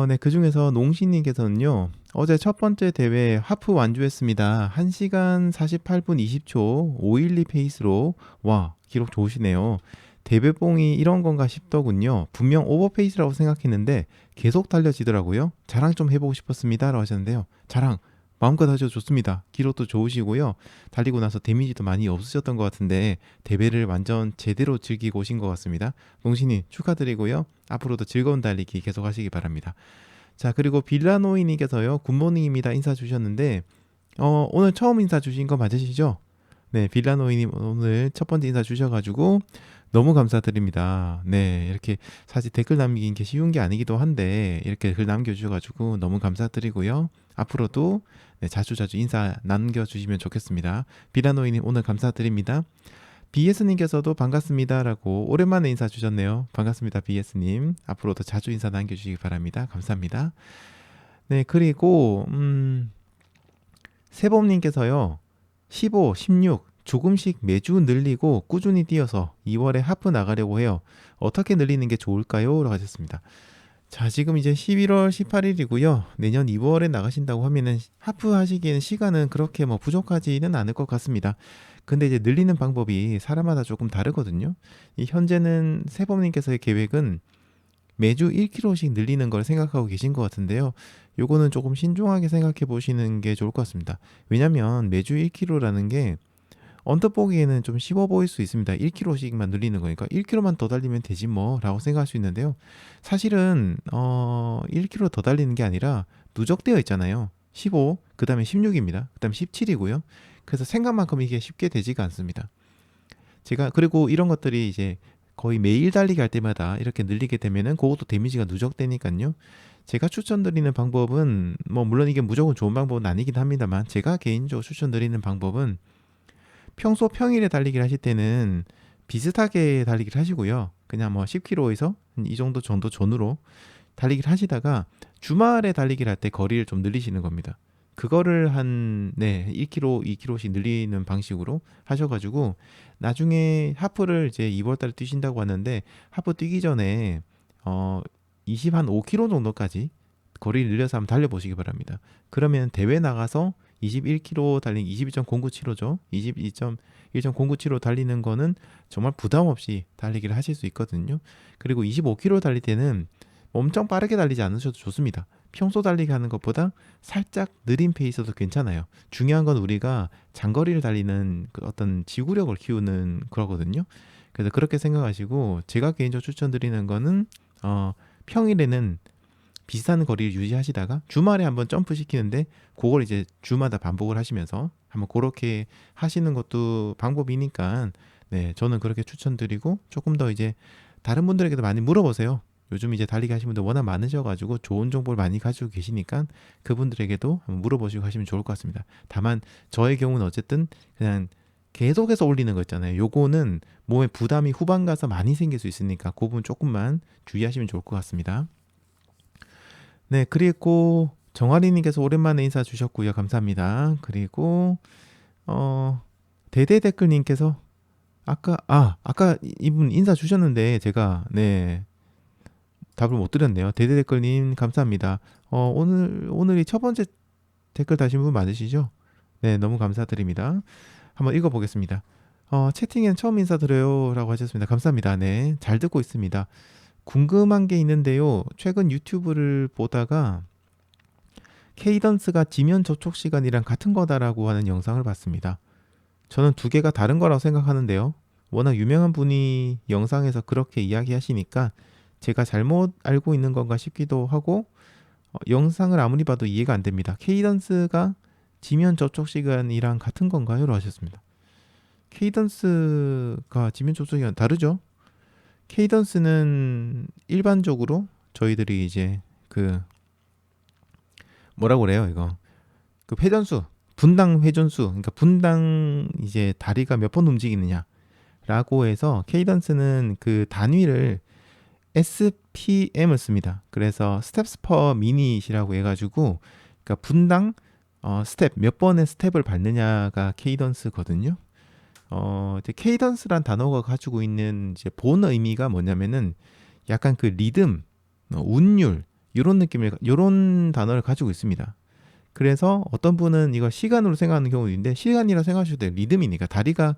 네, 그 중에서 농시님께서는요, 어제 첫 번째 대회 하프 완주했습니다. 1시간 48분 20초 512 페이스로, 와, 기록 좋으시네요. 대배봉이 이런 건가 싶더군요. 분명 오버페이스라고 생각했는데 계속 달려지더라고요. 자랑 좀 해보고 싶었습니다. 라고 하셨는데요. 자랑 마음껏 하셔도 좋습니다. 기록도 좋으시고요. 달리고 나서 데미지도 많이 없으셨던 것 같은데 대회를 완전 제대로 즐기고 오신 것 같습니다. 농신님 축하드리고요. 앞으로도 즐거운 달리기 계속 하시기 바랍니다. 자, 그리고 빌라노이님께서요, 굿모닝입니다 인사 주셨는데 오늘 처음 인사 주신 거 맞으시죠? 네, 빌라노이님 오늘 첫 번째 인사 주셔가지고 너무 감사드립니다. 네, 이렇게 사실 댓글 남기긴 게 쉬운 게 아니기도 한데 이렇게 글 남겨주셔가지고 너무 감사드리고요. 앞으로도 네, 자주자주 인사 남겨주시면 좋겠습니다. 빌라노이님 오늘 감사드립니다. BS님께서도 반갑습니다라고 오랜만에 인사 주셨네요. 반갑습니다, BS님. 앞으로도 자주 인사 남겨주시기 바랍니다. 감사합니다. 네, 그리고 세범님께서요. 15, 16 조금씩 매주 늘리고 꾸준히 뛰어서 2월에 하프 나가려고 해요. 어떻게 늘리는 게 좋을까요? 라고 하셨습니다. 자, 지금 이제 11월 18일이고요. 내년 2월에 나가신다고 하면은 하프 하시기에는 시간은 그렇게 뭐 부족하지는 않을 것 같습니다. 근데 이제 늘리는 방법이 사람마다 조금 다르거든요. 이 현재는 세범님께서의 계획은 매주 1kg씩 늘리는 걸 생각하고 계신 것 같은데요. 요거는 조금 신중하게 생각해 보시는 게 좋을 것 같습니다. 왜냐면 매주 1kg라는 게 언뜻 보기에는 좀 쉬워 보일 수 있습니다. 1kg씩만 늘리는 거니까 1kg만 더 달리면 되지 뭐 라고 생각할 수 있는데요. 사실은 1kg 더 달리는 게 아니라 누적되어 있잖아요. 15, 그 다음에 16입니다. 그 다음에 17이고요. 그래서 생각만큼 이게 쉽게 되지가 않습니다. 제가 그리고 이런 것들이 이제 거의 매일 달리기 할 때마다 이렇게 늘리게 되면은 그것도 데미지가 누적되니까요. 제가 추천드리는 방법은 뭐 물론 이게 무조건 좋은 방법은 아니긴 합니다만 제가 개인적으로 추천드리는 방법은 평소 평일에 달리기를 하실 때는 비슷하게 달리기를 하시고요. 그냥 뭐 10km에서 이 정도 전후로 달리기를 하시다가 주말에 달리기를 할 때 거리를 좀 늘리시는 겁니다. 그거를 한 1km, 2km씩 늘리는 방식으로 하셔가지고 나중에 하프를 이제 2월 달에 뛰신다고 하는데 하프 뛰기 전에 25km 정도까지 거리를 늘려서 한번 달려보시기 바랍니다. 그러면 대회 나가서 21km 달린 22.097호죠. 22.1.097호 달리는 거는 정말 부담 없이 달리기를 하실 수 있거든요. 그리고 25km 달릴 때는 엄청 빠르게 달리지 않으셔도 좋습니다. 평소 달리기 하는 것보다 살짝 느린 페이스도 괜찮아요. 중요한 건 우리가 장거리를 달리는 그 어떤 지구력을 키우는 거거든요. 그래서 그렇게 생각하시고 제가 개인적으로 추천드리는 거는 평일에는 비슷한 거리를 유지하시다가 주말에 한번 점프 시키는데 그걸 이제 주마다 반복을 하시면서 한번 그렇게 하시는 것도 방법이니까 네, 저는 그렇게 추천드리고 조금 더 이제 다른 분들에게도 많이 물어보세요. 요즘 이제 달리기 하시는 분들 워낙 많으셔가지고 좋은 정보를 많이 가지고 계시니까 그분들에게도 한번 물어보시고 하시면 좋을 것 같습니다. 다만 저의 경우는 어쨌든 그냥 계속해서 올리는 거 있잖아요. 요거는 몸에 부담이 후반 가서 많이 생길 수 있으니까 그 부분 조금만 주의하시면 좋을 것 같습니다. 네, 그리고 정아리님께서 오랜만에 인사 주셨고요. 감사합니다. 그리고 대대댓글님께서 아까 이분 인사 주셨는데 제가 네 답을 못 드렸네요. 대대댓글님 감사합니다. 오늘이 첫 번째 댓글 다신 분 맞으시죠? 네, 너무 감사드립니다. 한번 읽어보겠습니다. 채팅엔 처음 인사드려요라고 하셨습니다. 감사합니다. 네, 잘 듣고 있습니다. 궁금한 게 있는데요. 최근 유튜브를 보다가 케이던스가 지면 접촉 시간이랑 같은 거다라고 하는 영상을 봤습니다. 저는 두 개가 다른 거라고 생각하는데요. 워낙 유명한 분이 영상에서 그렇게 이야기하시니까 제가 잘못 알고 있는 건가 싶기도 하고 영상을 아무리 봐도 이해가 안 됩니다. 케이던스가 지면 접촉 시간이랑 같은 건가요? 라고 하셨습니다. 케이던스가 지면 접촉 시간 다르죠? 케이던스는 일반적으로 저희들이 이제 그 뭐라고 그래요 이거 그 회전수 분당 회전수, 그러니까 분당 이제 다리가 몇 번 움직이느냐라고 해서 케이던스는 그 단위를 SPM을 씁니다. 그래서 steps per minute이라고 해가지고, 그러니까 분당 스텝 몇 번의 스텝을 밟느냐가 케이던스거든요. 이제 케이던스란 단어가 가지고 있는 이제 본 의미가 뭐냐면은 약간 그 리듬, 운율 이런 느낌을 이런 단어를 가지고 있습니다. 그래서 어떤 분은 이걸 시간으로 생각하는 경우도 있는데 시간이라 생각하셔도 돼요. 리듬이니까 다리가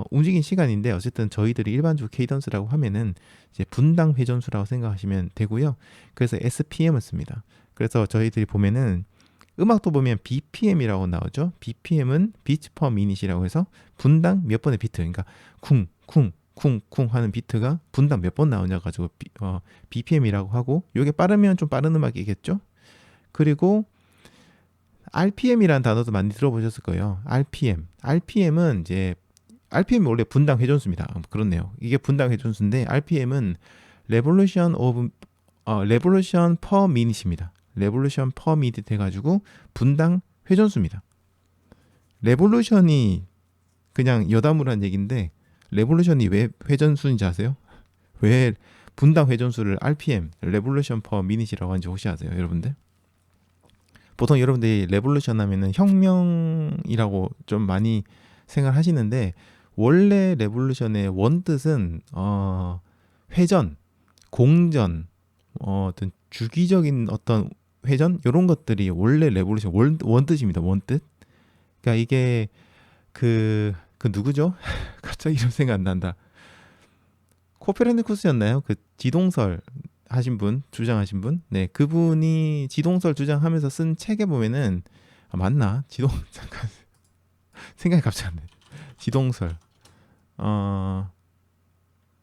움직인 시간인데 어쨌든 저희들이 일반적으로 케이던스라고 하면은 이제 분당 회전수라고 생각하시면 되고요. 그래서 SPM을 씁니다. 그래서 저희들이 보면은 음악도 보면 BPM이라고 나오죠. BPM은 비트 퍼 미닛이라고 해서 분당 몇 번의 비트, 그러니까 쿵쿵쿵쿵 하는 비트가 분당 몇 번 나오냐 가지고 BPM이라고 하고, 요게 빠르면 좀 빠른 음악이겠죠. 그리고 RPM이라는 단어도 많이 들어보셨을 거예요. RPM은 이제 RPM이 원래 분당 회전수입니다. 그렇네요. 이게 분당 회전수인데 RPM은 Revolution per Minute입니다. Revolution per Minute 해가지고 분당 회전수입니다. 레볼루션이 그냥 여담으로 얘기인데 레볼루션이 왜 회전수인지 아세요? 왜 분당 회전수를 RPM, Revolution per Minute이라고 하는지 혹시 아세요, 여러분들? 보통 여러분들이 레볼루션 하면은 혁명이라고 좀 많이 생각하시는데 원래 레볼루션의 원뜻은 회전, 공전, 어떤 주기적인 어떤 회전 이런 것들이 원래 레볼루션 원뜻입니다. 원뜻. 그러니까 이게 그 누구죠? 갑자기 이름 생각 안 난다. 코페르니쿠스였나요? 그 지동설 하신 분, 주장하신 분. 네, 그분이 지동설 주장하면서 쓴 책에 보면은 맞나? 잠깐 생각이 갑자기 안 나. 지동설.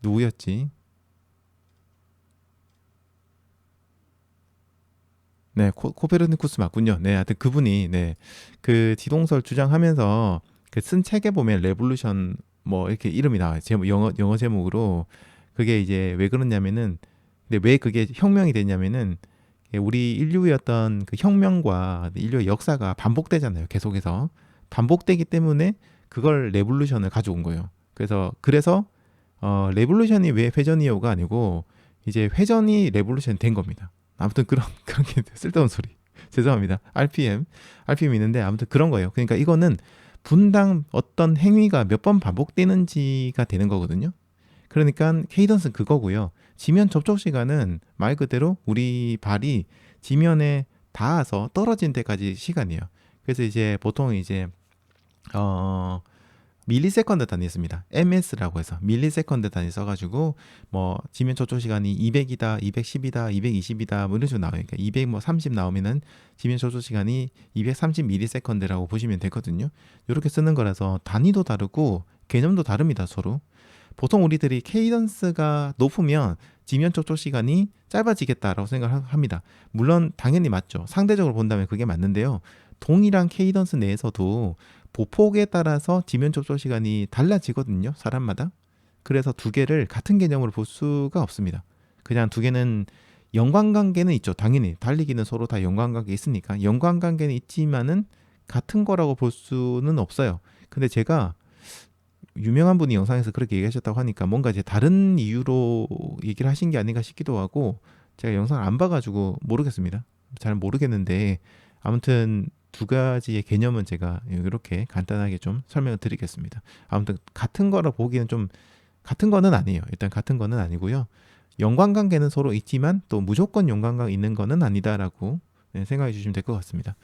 누구였지? 네, 코페르니쿠스 맞군요. 네, 하여튼 그분이 그 지동설 주장하면서 그 쓴 책에 보면 레볼루션 뭐 이렇게 이름이 나와요. 제목 영어 제목으로. 그게 이제 왜 그러냐면은, 근데 왜 그게 혁명이 됐냐면은 우리 인류의 어떤 그 혁명과 인류의 역사가 반복되잖아요. 계속해서 반복되기 때문에 그걸 레볼루션을 가져온 거예요. 그래서 레볼루션이 왜 회전이요가 아니고 이제 회전이 레볼루션 된 겁니다. 아무튼 그런 게 쓸데없는 소리. 죄송합니다. RPM 있는데 아무튼 그런 거예요. 그러니까 이거는 분당 어떤 행위가 몇 번 반복되는지가 되는 거거든요. 그러니까 케이던스는 그거고요. 지면 접촉 시간은 말 그대로 우리 발이 지면에 닿아서 떨어진 데까지 시간이에요. 그래서 이제 보통 이제 밀리세컨드 단위 씁니다. MS라고 해서 밀리세컨드 단위 써가지고 뭐 지면 접촉 시간이 200이다, 210이다, 220이다 뭐 이런 식으로 나와요. 그러니까 230 나오면은 지면 접촉 시간이 230 밀리세컨드라고 보시면 되거든요. 이렇게 쓰는 거라서 단위도 다르고 개념도 다릅니다, 서로. 보통 우리들이 케이던스가 높으면 지면 접촉 시간이 짧아지겠다라고 생각합니다. 물론 당연히 맞죠. 상대적으로 본다면 그게 맞는데요. 동일한 케이던스 내에서도 보폭에 따라서 지면 접촉 시간이 달라지거든요, 사람마다. 그래서 두 개를 같은 개념으로 볼 수가 없습니다. 그냥 두 개는 연관관계는 있죠. 당연히 달리기는 서로 다 연관관계 있으니까 연관관계는 있지만은 같은 거라고 볼 수는 없어요. 근데 제가 유명한 분이 영상에서 그렇게 얘기하셨다고 하니까 뭔가 이제 다른 이유로 얘기를 하신 게 아닌가 싶기도 하고, 제가 영상을 안 봐가지고 모르겠습니다. 잘 모르겠는데 아무튼 두 가지의 개념은 제가 이렇게 간단하게 좀 설명을 드리겠습니다. 아무튼 같은 거라 보기에는 좀 같은 거는 아니에요. 일단 같은 거는 아니고요. 연관관계는 서로 있지만 또 무조건 연관관계 있는 거는 아니다라고 생각해 주시면 될 것 같습니다.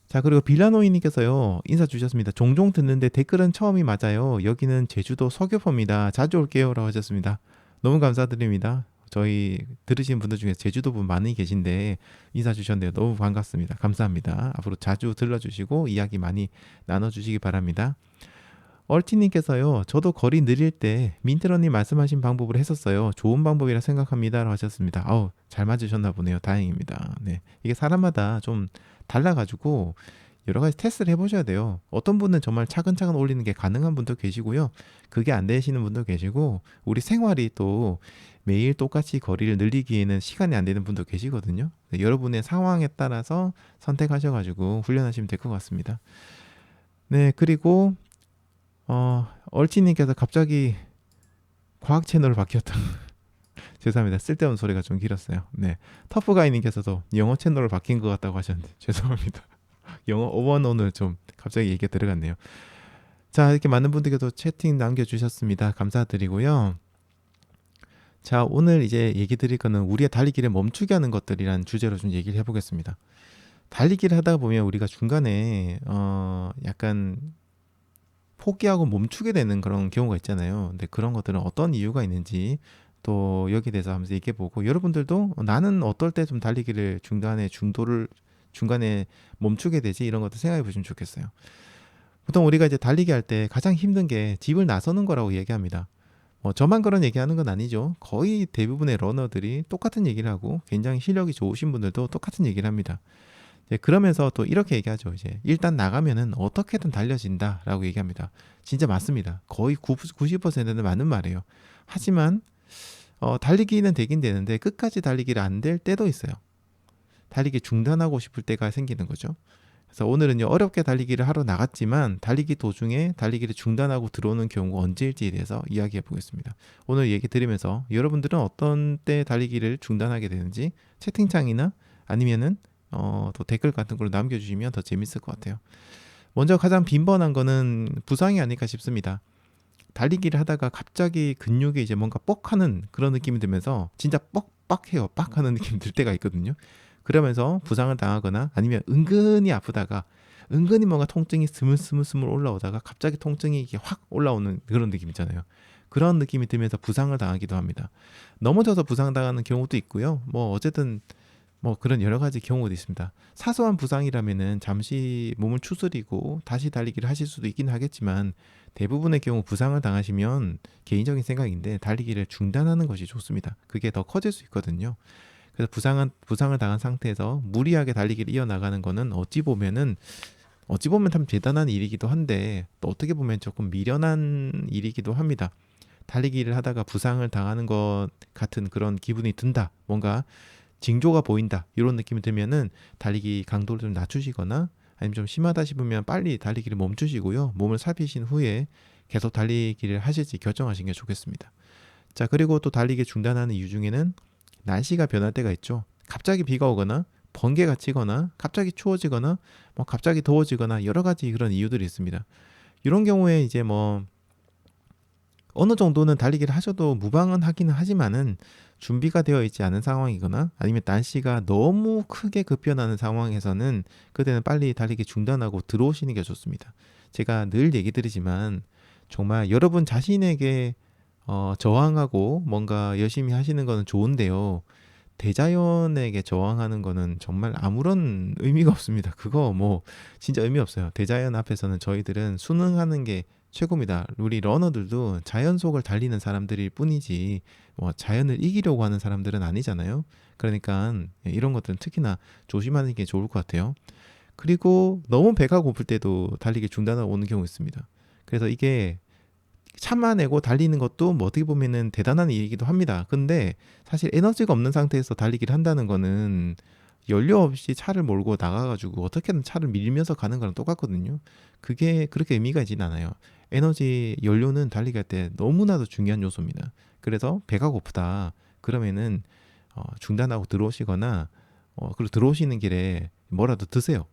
자, 그리고 빌라노이님께서요 인사 주셨습니다. 종종 듣는데 댓글은 처음이 맞아요. 여기는 제주도 서귀포입니다. 자주 올게요 라고 하셨습니다. 너무 감사드립니다. 저희 들으시는 분들 중에 제주도 분 많이 계신데 인사 주셨는데요. 너무 반갑습니다. 감사합니다. 앞으로 자주 들러주시고 이야기 많이 나눠주시기 바랍니다. 얼티님께서요. 저도 거리 느릴 때 민트러님 말씀하신 방법을 했었어요. 좋은 방법이라 생각합니다 라고 하셨습니다. 잘 맞으셨나 보네요. 다행입니다. 네, 이게 사람마다 좀 달라가지고 여러 가지 테스트를 해보셔야 돼요. 어떤 분은 정말 차근차근 올리는 게 가능한 분도 계시고요. 그게 안 되시는 분도 계시고, 우리 생활이 또 매일 똑같이 거리를 늘리기에는 시간이 안 되는 분도 계시거든요. 네, 여러분의 상황에 따라서 선택하셔가지고 훈련하시면 될 것 같습니다. 네, 그리고 얼치님께서 갑자기 과학 채널을 바뀌었다. 죄송합니다. 쓸데없는 소리가 좀 길었어요. 네, 터프가이님께서도 영어 채널을 바뀐 것 같다고 하셨는데 죄송합니다. 영어 어원오늘 좀 갑자기 얘기가 들어갔네요. 자, 이렇게 많은 분들께도 채팅 남겨주셨습니다. 감사드리고요. 자, 오늘 이제 얘기 드릴 거는 우리의 달리기를 멈추게 하는 것들이란 주제로 좀 얘기를 해보겠습니다. 달리기를 하다 보면 우리가 중간에 약간 포기하고 멈추게 되는 그런 경우가 있잖아요. 근데 그런 것들은 어떤 이유가 있는지 또 여기에 대해서 하면서 얘기해보고, 여러분들도 나는 어떨 때 좀 달리기를 중간에 멈추게 되지, 이런 것도 생각해 보시면 좋겠어요. 보통 우리가 이제 달리기 할 때 가장 힘든 게 집을 나서는 거라고 얘기합니다. 저만 그런 얘기하는 건 아니죠. 거의 대부분의 러너들이 똑같은 얘기를 하고, 굉장히 실력이 좋으신 분들도 똑같은 얘기를 합니다. 그러면서 또 이렇게 얘기하죠. 이제 일단 나가면은 어떻게든 달려진다라고 얘기합니다. 진짜 맞습니다. 거의 90%는 맞는 말이에요. 하지만 달리기는 되긴 되는데 끝까지 달리기를 안 될 때도 있어요. 달리기 중단하고 싶을 때가 생기는 거죠. 그래서 오늘은요, 어렵게 달리기를 하러 나갔지만 달리기 도중에 달리기를 중단하고 들어오는 경우가 언제일지에 대해서 이야기해 보겠습니다. 오늘 얘기 들으면서 여러분들은 어떤 때 달리기를 중단하게 되는지 채팅창이나 아니면은 또 댓글 같은 걸로 남겨주시면 더 재밌을 것 같아요. 먼저 가장 빈번한 거는 부상이 아닐까 싶습니다. 달리기를 하다가 갑자기 근육에 이제 뭔가 뻑하는 그런 느낌이 들면서 진짜 뻑뻑해요. 빡하는 느낌이 들 때가 있거든요. 그러면서 부상을 당하거나 아니면 은근히 아프다가 은근히 뭔가 통증이 스물스물 올라오다가 갑자기 통증이 이게 확 올라오는 그런 느낌 있잖아요. 그런 느낌이 들면서 부상을 당하기도 합니다. 넘어져서 부상당하는 경우도 있고요. 어쨌든 그런 여러 가지 경우도 있습니다. 사소한 부상이라면은 잠시 몸을 추스리고 다시 달리기를 하실 수도 있긴 하겠지만, 대부분의 경우 부상을 당하시면 개인적인 생각인데 달리기를 중단하는 것이 좋습니다. 그게 더 커질 수 있거든요. 그래서 부상을 당한 상태에서 무리하게 달리기를 이어나가는 거는 어찌 보면 참 대단한 일이기도 한데, 또 어떻게 보면 조금 미련한 일이기도 합니다. 달리기를 하다가 부상을 당하는 것 같은 그런 기분이 든다, 뭔가 징조가 보인다, 이런 느낌이 들면은 달리기 강도를 좀 낮추시거나 아니면 좀 심하다 싶으면 빨리 달리기를 멈추시고요, 몸을 살피신 후에 계속 달리기를 하실지 결정하시는 게 좋겠습니다. 자, 그리고 또 달리기 중단하는 이유 중에는 날씨가 변할 때가 있죠. 갑자기 비가 오거나 번개가 치거나 갑자기 추워지거나 갑자기 더워지거나 여러 가지 그런 이유들이 있습니다. 이런 경우에 이제 어느 정도는 달리기를 하셔도 무방은 하기는 하지만은 준비가 되어 있지 않은 상황이거나 아니면 날씨가 너무 크게 급변하는 상황에서는 그때는 빨리 달리기 중단하고 들어오시는 게 좋습니다. 제가 늘 얘기 드리지만 정말 여러분 자신에게 저항하고 뭔가 열심히 하시는 거는 좋은데요, 대자연에게 저항하는 거는 정말 아무런 의미가 없습니다. 그거 진짜 의미 없어요. 대자연 앞에서는 저희들은 순응하는 게 최고입니다. 우리 러너들도 자연 속을 달리는 사람들일 뿐이지 자연을 이기려고 하는 사람들은 아니잖아요. 그러니까 이런 것들은 특히나 조심하는 게 좋을 것 같아요. 그리고 너무 배가 고플 때도 달리기 중단하고 오는 경우 있습니다. 그래서 이게 참아내고 달리는 것도 어떻게 보면은 대단한 일이기도 합니다. 근데 사실 에너지가 없는 상태에서 달리기를 한다는 거는 연료 없이 차를 몰고 나가가지고 어떻게든 차를 밀면서 가는 거랑 똑같거든요. 그게 그렇게 의미가 있진 않아요. 연료는 달리기 할 때 너무나도 중요한 요소입니다. 그래서 배가 고프다 그러면은 중단하고 들어오시거나 그리고 들어오시는 길에 뭐라도 드세요.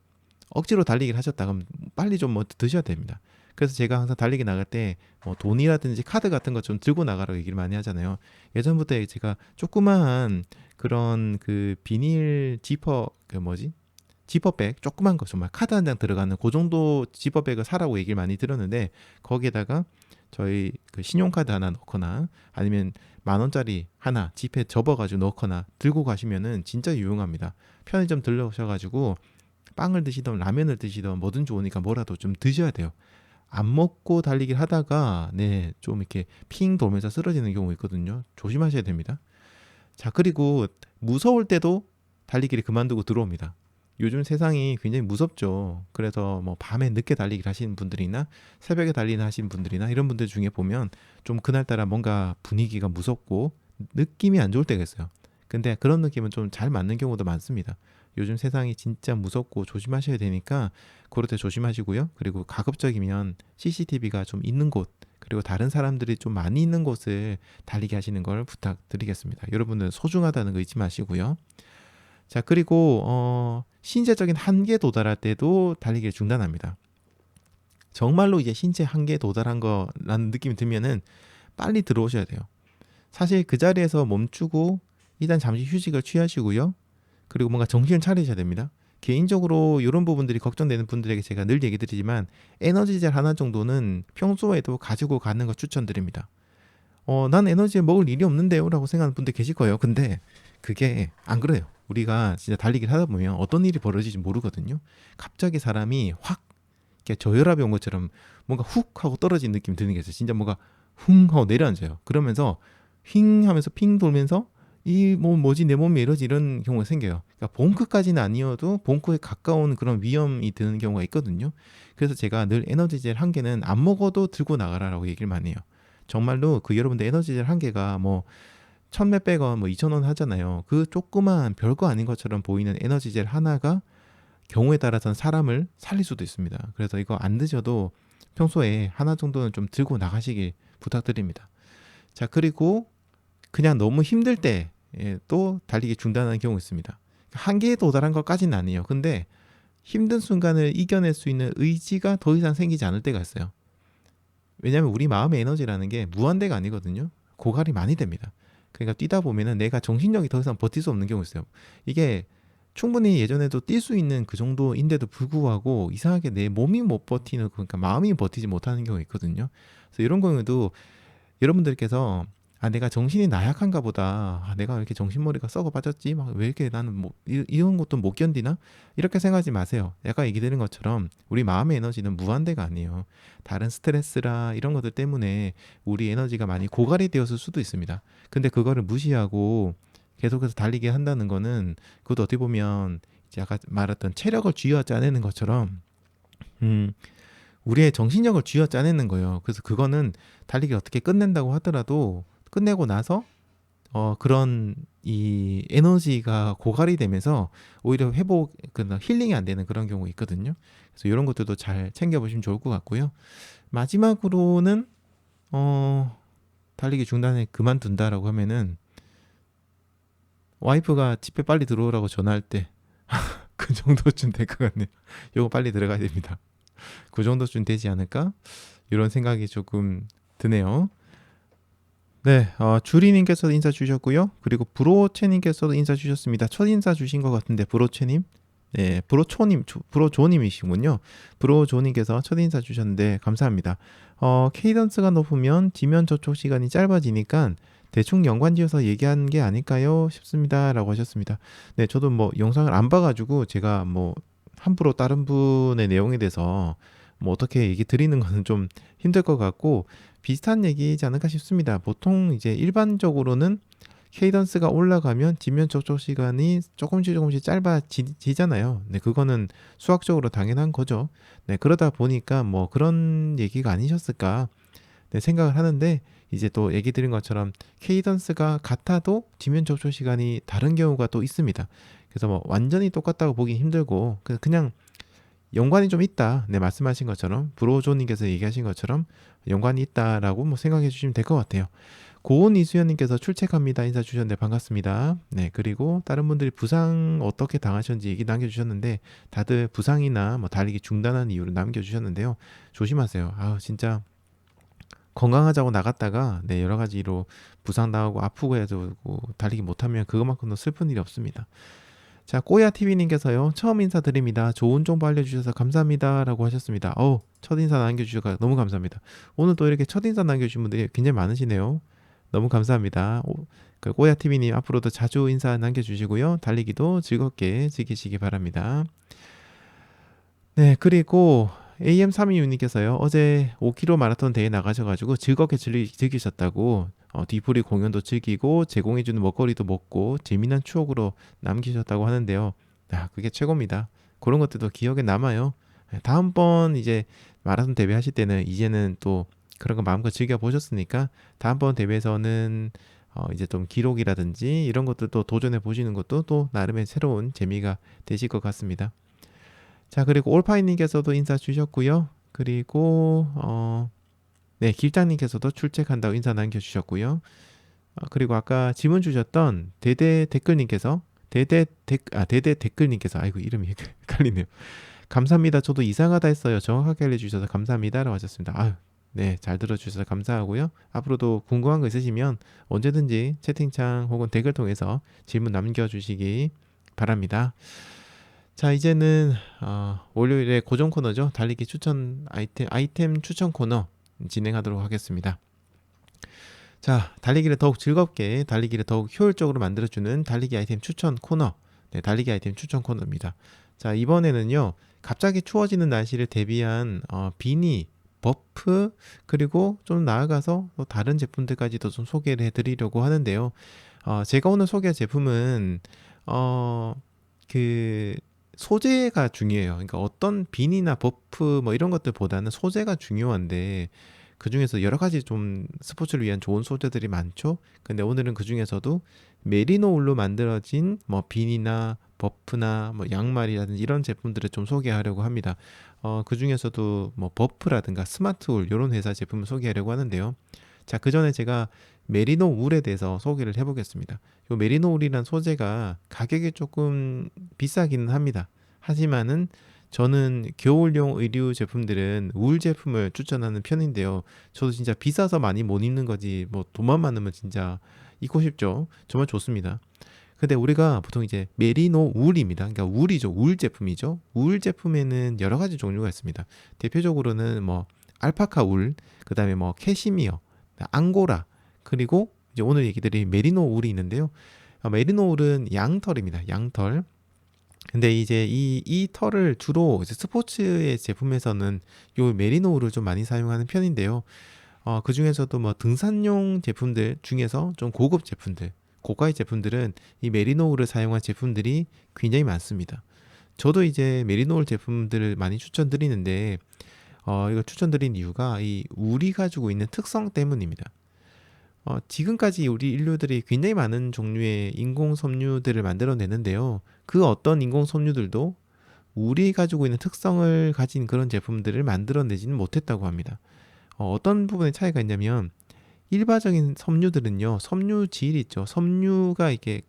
억지로 달리기를 하셨다 그러면 빨리 좀 드셔야 됩니다. 그래서 제가 항상 달리기 나갈 때 돈이라든지 카드 같은 거 좀 들고 나가라고 얘기를 많이 하잖아요. 예전부터 제가 조그마한 그런 그 비닐 지퍼백 조그만 거, 정말 카드 한 장 들어가는 그 정도 지퍼백을 사라고 얘기를 많이 들었는데, 거기에다가 저희 그 신용카드 하나 넣거나 아니면 10,000원짜리 하나 지폐 접어가지고 넣거나 들고 가시면은 진짜 유용합니다. 편의점 들러오셔가지고 빵을 드시던 라면을 드시던 뭐든 좋으니까 뭐라도 좀 드셔야 돼요. 안 먹고 달리기를 하다가 좀 이렇게 핑 돌면서 쓰러지는 경우 있거든요. 조심하셔야 됩니다. 자, 그리고 무서울 때도 달리기를 그만두고 들어옵니다. 요즘 세상이 굉장히 무섭죠. 그래서 뭐 밤에 늦게 달리기를 하시는 분들이나 새벽에 달리는 하시는 분들이나 이런 분들 중에 보면 좀 그날따라 뭔가 분위기가 무섭고 느낌이 안 좋을 때가 있어요. 근데 그런 느낌은 좀 잘 맞는 경우도 많습니다. 요즘 세상이 진짜 무섭고 조심하셔야 되니까 그럴 때 조심하시고요. 그리고 가급적이면 CCTV가 좀 있는 곳, 그리고 다른 사람들이 좀 많이 있는 곳을 달리게 하시는 걸 부탁드리겠습니다. 여러분들 소중하다는 거 잊지 마시고요. 자, 그리고 신체적인 한계에 도달할 때도 달리기를 중단합니다. 정말로 이제 신체 한계에 도달한 거라는 느낌이 들면은 빨리 들어오셔야 돼요. 사실 그 자리에서 멈추고 일단 잠시 휴식을 취하시고요. 그리고 뭔가 정신을 차리셔야 됩니다. 개인적으로 이런 부분들이 걱정되는 분들에게 제가 늘 얘기 드리지만 에너지젤 하나 정도는 평소에도 가지고 가는 거 추천드립니다. 난 에너지를 먹을 일이 없는데요 라고 생각하는 분들 계실 거예요. 근데 그게 안 그래요. 우리가 진짜 달리기를 하다 보면 어떤 일이 벌어질지 모르거든요. 갑자기 사람이 확 이렇게 저혈압이 온 것처럼 뭔가 훅 하고 떨어진 느낌이 드는 게 있어요. 진짜 뭔가 훅 하고 내려앉아요. 그러면서 휙 하면서 핑 돌면서 이 뭐 뭐지 내 몸이 이러지 이런 경우가 생겨요. 그러니까 봉크까지는 아니어도 봉크에 가까운 그런 위험이 드는 경우가 있거든요. 그래서 제가 늘 에너지젤 한 개는 안 먹어도 들고 나가라라고 얘기를 많이 해요. 정말로 그 여러분들 에너지젤 한 개가 뭐 천 몇백 원, 뭐 2천 원 하잖아요. 그 조그만 별거 아닌 것처럼 보이는 에너지젤 하나가 경우에 따라서는 사람을 살릴 수도 있습니다. 그래서 이거 안 드셔도 평소에 하나 정도는 좀 들고 나가시길 부탁드립니다. 자, 그리고 그냥 너무 힘들 때 또 달리기 중단하는 경우 있습니다. 한계에 도달한 것까지는 아니에요. 근데 힘든 순간을 이겨낼 수 있는 의지가 더 이상 생기지 않을 때가 있어요. 왜냐하면 우리 마음의 에너지라는 게 무한대가 아니거든요. 고갈이 많이 됩니다. 그러니까 뛰다 보면은 내가 정신력이 더 이상 버틸 수 없는 경우 있어요. 이게 충분히 예전에도 뛸 수 있는 그 정도인데도 불구하고 이상하게 내 몸이 못 버티는, 그러니까 마음이 버티지 못하는 경우가 있거든요. 그래서 이런 경우에도 여러분들께서 내가 정신이 나약한가 보다. 내가 왜 이렇게 정신머리가 썩어 빠졌지? 막 왜 이렇게 나는 뭐 이런 것도 못 견디나? 이렇게 생각하지 마세요. 약간 얘기 드린 것처럼 우리 마음의 에너지는 무한대가 아니에요. 다른 스트레스라 이런 것들 때문에 우리 에너지가 많이 고갈이 되었을 수도 있습니다. 근데 그거를 무시하고 계속해서 달리게 한다는 거는 그것도 어떻게 보면 이제 아까 말했던 체력을 쥐어짜내는 것처럼 우리의 정신력을 쥐어짜내는 거예요. 그래서 그거는 달리기를 어떻게 끝낸다고 하더라도 끝내고 나서 그런 이 에너지가 고갈이 되면서 오히려 회복, 힐링이 안 되는 그런 경우가 있거든요. 그래서 이런 것들도 잘 챙겨보시면 좋을 것 같고요. 마지막으로는 달리기 중단에 그만둔다라고 하면은 와이프가 집에 빨리 들어오라고 전화할 때 그 정도쯤 될 것 같네요. 요거 빨리 들어가야 됩니다. 그 정도쯤 되지 않을까? 이런 생각이 조금 드네요. 네, 주리님께서도 인사 주셨고요. 그리고 브로체님께서도 인사 주셨습니다. 첫 인사 주신 것 같은데 브로체님, 네, 브로조님이시군요. 브로조님께서 첫 인사 주셨는데 감사합니다. 케이던스가 높으면 지면 접촉 시간이 짧아지니까 대충 연관지어서 얘기한 게 아닐까요? 싶습니다라고 하셨습니다. 네, 저도 뭐 영상을 안 봐가지고 제가 뭐 함부로 다른 분의 내용에 대해서 뭐 어떻게 얘기 드리는 거는 좀 힘들 것 같고 비슷한 얘기지 않을까 싶습니다. 보통 이제 일반적으로는 케이던스가 올라가면 지면 접촉 시간이 조금씩 짧아지잖아요. 네, 그거는 수학적으로 당연한 거죠. 네, 그러다 보니까 뭐 그런 얘기가 아니셨을까 네, 생각을 하는데 이제 또 얘기 드린 것처럼 케이던스가 같아도 지면 접촉 시간이 다른 경우가 또 있습니다. 그래서 뭐 완전히 똑같다고 보기 힘들고 그냥 연관이 좀 있다. 네, 말씀하신 것처럼 브로조님께서 얘기하신 것처럼 연관이 있다라고 뭐 생각해 주시면 될 것 같아요. 고은 이수연님께서 출첵합니다. 인사 주셨는데 반갑습니다. 네, 그리고 다른 분들이 부상 어떻게 당하셨는지 얘기 남겨주셨는데 다들 부상이나 뭐 달리기 중단한 이유를 남겨주셨는데요. 조심하세요. 진짜 건강하자고 나갔다가 네, 여러 가지로 부상당하고 아프고 해도 달리기 못하면 그것만큼도 슬픈 일이 없습니다. 자, 꼬야TV님께서요. 처음 인사드립니다. 좋은 정보 알려주셔서 감사합니다. 라고 하셨습니다. 첫 인사 남겨주셔서 너무 감사합니다. 오늘 또 이렇게 첫 인사 남겨주신 분들이 굉장히 많으시네요. 너무 감사합니다. 그 꼬야TV님 앞으로도 자주 인사 남겨주시고요. 달리기도 즐겁게 즐기시기 바랍니다. 네, 그리고 AM326님께서요. 어제 5km 마라톤 대회 나가셔가지고 즐겁게 즐기셨다고 뒤풀이 공연도 즐기고 제공해주는 먹거리도 먹고 재미난 추억으로 남기셨다고 하는데요. 그게 최고입니다. 그런 것들도 기억에 남아요. 다음번 이제 마라톤 대회하실 때는 이제는 또 그런 거 마음껏 즐겨 보셨으니까 다음번 대회에서는 이제 좀 기록이라든지 이런 것들도 도전해 보시는 것도 또 나름의 새로운 재미가 되실 것 같습니다. 자, 그리고 올파이님께서도 인사 주셨고요. 그리고 네, 길장님께서도 출첵한다고 인사 남겨주셨고요. 그리고 아까 질문 주셨던 대대 댓글님께서 대대 댓글님께서 아이고 이름이 헷갈리네요. 감사합니다. 저도 이상하다 했어요. 정확하게 알려주셔서 감사합니다라고 하셨습니다. 아유, 네, 잘 들어주셔서 감사하고요. 앞으로도 궁금한 거 있으시면 언제든지 채팅창 혹은 댓글 통해서 질문 남겨주시기 바랍니다. 자, 이제는 월요일에 고정 코너죠. 달리기 추천 아이템 추천 코너 진행하도록 하겠습니다. 자, 달리기를 더욱 즐겁게, 달리기를 더욱 효율적으로 만들어주는 달리기 아이템 추천 코너. 네, 달리기 아이템 추천 코너입니다. 자, 이번에는요, 갑자기 추워지는 날씨를 대비한 비니, 버프, 그리고 좀 나아가서 또 다른 제품들까지도 좀 소개를 해드리려고 하는데요. 제가 오늘 소개할 제품은, 그, 소재가 중요해요. 그러니까 어떤 비니나 버프 뭐 이런 것들보다는 소재가 중요한데, 그 중에서 여러 가지 좀 스포츠를 위한 좋은 소재들이 많죠. 근데 오늘은 그 중에서도 메리노 울로 만들어진 뭐 비니나 버프나 뭐 양말이라든지 이런 제품들을 좀 소개하려고 합니다. 그 중에서도 뭐 버프라든가 스마트 울 이런 회사 제품을 소개하려고 하는데요. 자, 그 전에 제가 메리노 울에 대해서 소개를 해보겠습니다. 이 메리노 울이란 소재가 가격이 조금 비싸기는 합니다. 하지만은 저는 겨울용 의류 제품들은 울 제품을 추천하는 편인데요. 저도 진짜 비싸서 많이 못 입는 거지 뭐 돈만 많으면 진짜 입고 싶죠. 정말 좋습니다. 근데 우리가 보통 이제 메리노 울입니다. 그러니까 울이죠. 울 제품이죠. 울 제품에는 여러 가지 종류가 있습니다. 대표적으로는 뭐 알파카 울, 그다음에 뭐 캐시미어, 앙고라, 그리고 이제 오늘 얘기 드릴 메리노 울이 있는데요. 메리노 울은 양털입니다. 양털. 근데 이제 이 털을 주로 이제 스포츠의 제품에서는 요 메리노 울을 좀 많이 사용하는 편인데요. 그 중에서도 뭐 등산용 제품들 중에서 좀 고급 제품들, 고가의 제품들은 이 메리노 울을 사용한 제품들이 굉장히 많습니다. 저도 이제 메리노 울 제품들을 많이 추천드리는데, 이걸 추천드린 이유가 이 울이 가지고 있는 특성 때문입니다. 지금까지 우리 인류들이 굉장히 많은 종류의 인공 섬유들을 만들어내는데요. 그 어떤 인공 섬유들도 우리 가지고 있는 특성을 가진 그런 제품들을 만들어내지는 못했다고 합니다. 어떤 부분에 차이가 있냐면 일반적인 섬유들은요, 섬유 질 있죠. 섬유가 이렇게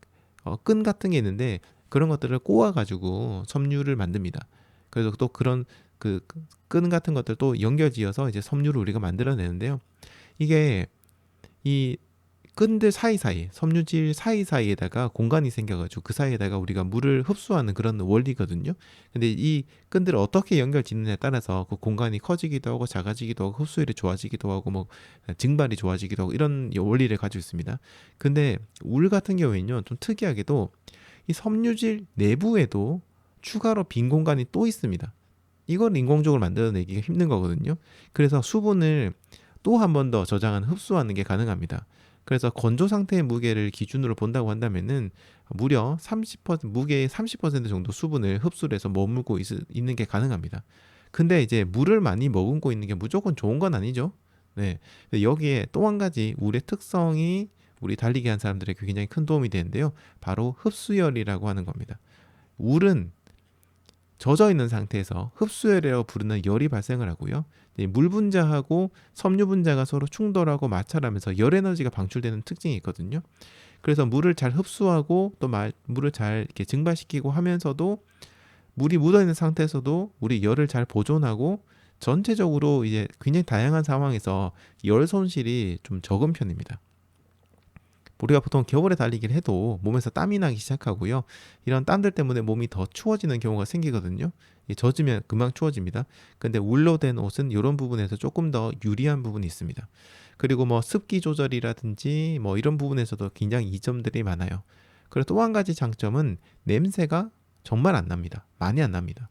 끈 같은 게 있는데 그런 것들을 꼬아가지고 섬유를 만듭니다. 그래서 또 그런 그 끈 같은 것들도 연결지어서 이제 섬유를 우리가 만들어내는데요. 이게 이 끈들 사이사이, 섬유질 사이사이에다가 공간이 생겨가지고 그 사이에다가 우리가 물을 흡수하는 그런 원리거든요. 근데 이 끈들을 어떻게 연결 짓느냐에 따라서 그 공간이 커지기도 하고 작아지기도 하고 흡수율이 좋아지기도 하고 뭐 증발이 좋아지기도 하고 이런 원리를 가지고 있습니다. 근데 울 같은 경우에는요, 좀 특이하게도 이 섬유질 내부에도 추가로 빈 공간이 또 있습니다. 이걸 인공적으로 만들어내기가 힘든 거거든요. 그래서 수분을 또 한 번 더 저장하는 흡수하는 게 가능합니다. 그래서 건조 상태의 무게를 기준으로 본다고 한다면은 무려 30% 무게의 30% 정도 수분을 흡수를 해서 머물고 있는 게 가능합니다. 근데 이제 물을 많이 머금고 있는 게 무조건 좋은 건 아니죠. 네. 근데 여기에 또 한 가지 물의 특성이 우리 달리기 한 사람들에게 굉장히 큰 도움이 되는데요. 바로 흡수열이라고 하는 겁니다. 물은 젖어 있는 상태에서 흡수열이라고 부르는 열이 발생을 하고요. 물 분자하고 섬유 분자가 서로 충돌하고 마찰하면서 열 에너지가 방출되는 특징이 있거든요. 그래서 물을 잘 흡수하고 또 물을 잘 이렇게 증발시키고 하면서도 물이 묻어 있는 상태에서도 우리 열을 잘 보존하고 전체적으로 이제 굉장히 다양한 상황에서 열 손실이 좀 적은 편입니다. 우리가 보통 겨울에 달리기를 해도 몸에서 땀이 나기 시작하고요. 이런 땀들 때문에 몸이 더 추워지는 경우가 생기거든요. 젖으면 금방 추워집니다. 근데 울로 된 옷은 이런 부분에서 조금 더 유리한 부분이 있습니다. 그리고 뭐 습기 조절이라든지 뭐 이런 부분에서도 굉장히 이점들이 많아요. 그리고 또 한 가지 장점은 냄새가 정말 안 납니다. 많이 안 납니다.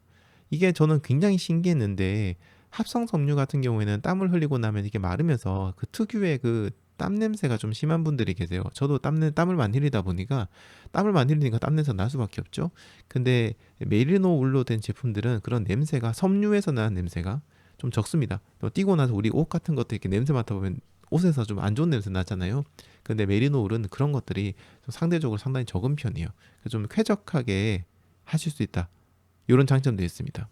이게 저는 굉장히 신기했는데 합성 섬유 같은 경우에는 땀을 흘리고 나면 이게 마르면서 그 특유의 그 땀 냄새가 좀 심한 분들이 계세요. 저도 땀을 많이 흘리다 보니까 땀을 많이 흘리니까 땀 냄새가 날 수밖에 없죠. 근데 메리노 울로 된 제품들은 그런 냄새가 섬유에서 나는 냄새가 좀 적습니다. 또 뛰고 나서 우리 옷 같은 것도 이렇게 냄새 맡아보면 옷에서 좀 안 좋은 냄새 나잖아요. 근데 메리노 울은 그런 것들이 좀 상대적으로 상당히 적은 편이에요. 그래서 좀 쾌적하게 하실 수 있다. 이런 장점도 있습니다.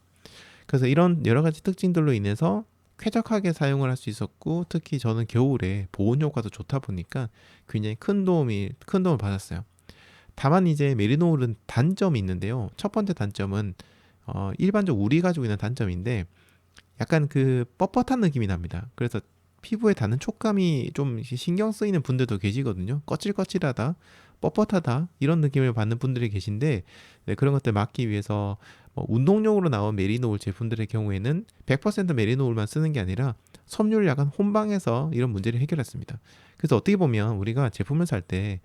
그래서 이런 여러 가지 특징들로 인해서 쾌적하게 사용을 할 수 있었고, 특히 저는 겨울에 보온 효과도 좋다 보니까 굉장히 큰 도움을 받았어요. 다만 이제 메리노울은 단점이 있는데요. 첫 번째 단점은 일반적 우리 가지고 있는 단점인데 약간 그 뻣뻣한 느낌이 납니다. 그래서 피부에 닿는 촉감이 좀 신경 쓰이는 분들도 계시거든요. 거칠거칠하다, 뻣뻣하다 이런 느낌을 받는 분들이 계신데, 네, 그런 것들 막기 위해서 운동용으로 나온 메리노울 제품들의 경우에는 100% 메리노울만 쓰는 게 아니라 섬유를 약간 혼방해서 이런 문제를 해결했습니다. 그래서 어떻게 보면 우리가 제품을 살 때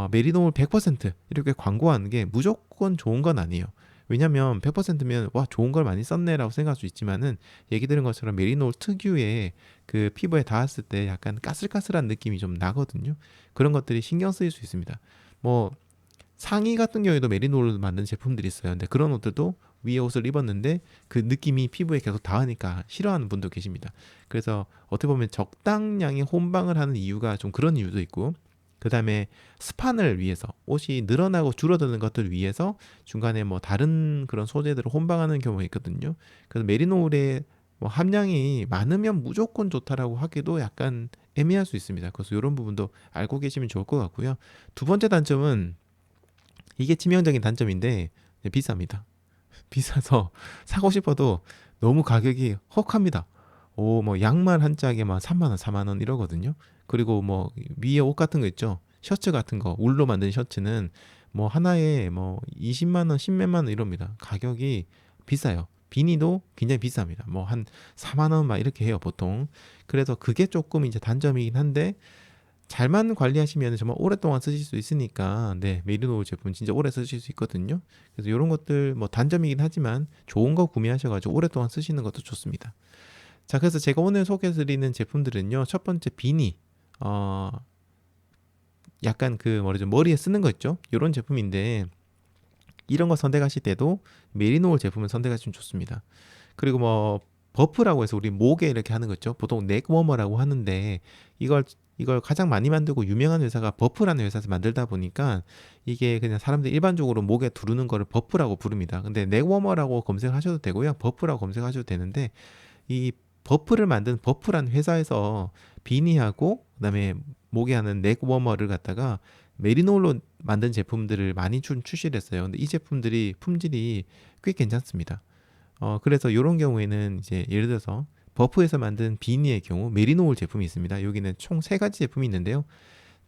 메리노울 100% 이렇게 광고하는 게 무조건 좋은 건 아니에요. 왜냐면 100%면 와 좋은 걸 많이 썼네라고 생각할 수 있지만은, 얘기 들은 것처럼 메리노울 특유의 그 피부에 닿았을 때 약간 까슬까슬한 느낌이 좀 나거든요. 그런 것들이 신경 쓰일 수 있습니다. 뭐 상의 같은 경우에도 메리노울로 만든 제품들이 있어요. 근데 그런 옷들도 위에 옷을 입었는데 그 느낌이 피부에 계속 닿으니까 싫어하는 분도 계십니다. 그래서 어떻게 보면 적당량의 혼방을 하는 이유가 좀 그런 이유도 있고, 그 다음에 스판을 위해서 옷이 늘어나고 줄어드는 것들을 위해서 중간에 뭐 다른 그런 소재들을 혼방하는 경우가 있거든요. 그래서 메리노울의 뭐 함량이 많으면 무조건 좋다라고 하기도 약간 애매할 수 있습니다. 그래서 이런 부분도 알고 계시면 좋을 것 같고요. 두 번째 단점은, 이게 치명적인 단점인데, 네, 비쌉니다. 비싸서 사고 싶어도 너무 가격이 헉합니다. 뭐 양말 한 짝에 막 3만 원, 4만 원 이러거든요. 그리고 뭐 위에 옷 같은 거 있죠. 셔츠 같은 거, 울로 만든 셔츠는 뭐 하나에 뭐 20만 원, 10몇만 원 이럽니다. 가격이 비싸요. 비니도 굉장히 비쌉니다. 뭐 한 4만 원 막 이렇게 해요, 보통. 그래서 그게 조금 이제 단점이긴 한데, 잘만 관리하시면 정말 오랫동안 쓰실 수 있으니까, 네, 메리노울 제품 진짜 오래 쓰실 수 있거든요. 그래서 이런 것들 뭐 단점이긴 하지만 좋은 거 구매하셔가지고 오랫동안 쓰시는 것도 좋습니다. 자, 그래서 제가 오늘 소개해드리는 제품들은요, 첫 번째 비니, 어, 약간 그 뭐라죠, 머리에 쓰는 거 있죠? 이런 제품인데, 이런 거 선택하실 때도 메리노울 제품을 선택하시면 좋습니다. 그리고 뭐 버프라고 해서 우리 목에 이렇게 하는 거 있죠. 보통 넥워머라고 하는데, 이걸 가장 많이 만들고 유명한 회사가 버프라는 회사에서 만들다 보니까 이게 그냥 사람들이 일반적으로 목에 두르는 거를 버프라고 부릅니다. 근데 넥워머라고 검색하셔도 되고요, 버프라고 검색하셔도 되는데, 이 버프를 만든 버프란 회사에서 비니하고 그다음에 목에 하는 넥워머를 갖다가 메리노울로 만든 제품들을 많이 출시를 했어요. 근데 이 제품들이 품질이 꽤 괜찮습니다. 그래서 이런 경우에는 이제 예를 들어서 버프에서 만든 비니의 경우 메리노울 제품이 있습니다. 여기는 총 세 가지 제품이 있는데요.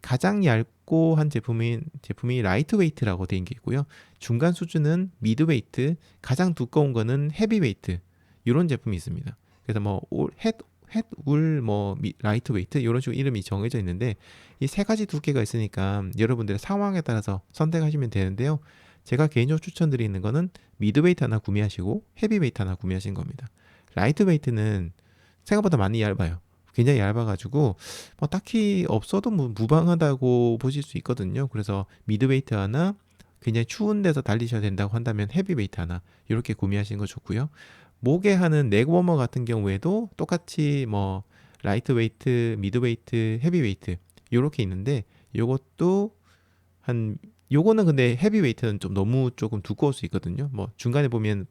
가장 얇고 한 제품이 라이트웨이트라고 되어 있고요. 중간 수준은 미드웨이트, 가장 두꺼운 거는 헤비웨이트, 이런 제품이 있습니다. 그래서 뭐 햇울 뭐 라이트웨이트 이런 식으로 이름이 정해져 있는데, 이 세 가지 두께가 있으니까 여러분들의 상황에 따라서 선택하시면 되는데요. 제가 개인적으로 추천드리는 거는 미드웨이트 하나 구매하시고 헤비웨이트 하나 구매하신 겁니다. 라이트웨이트는 생각보다 많이 얇아요. 굉장히 얇아가지고 뭐 딱히 없어도 무방하다고 보실 수 있거든요. 그래서 미드웨이트 하나, 굉장히 추운 데서 달리셔야 된다고 한다면 헤비웨이트 하나, 이렇게 구매하시는 거 좋고요. 목에 하는 넥워머 같은 경우에도 똑같이 뭐 라이트웨이트, 미드웨이트, 헤비웨이트 이렇게 있는데, 요것도 요거는 근데 헤비웨이트는 좀 너무 조금 두꺼울 수 있거든요. 뭐 중간에 보면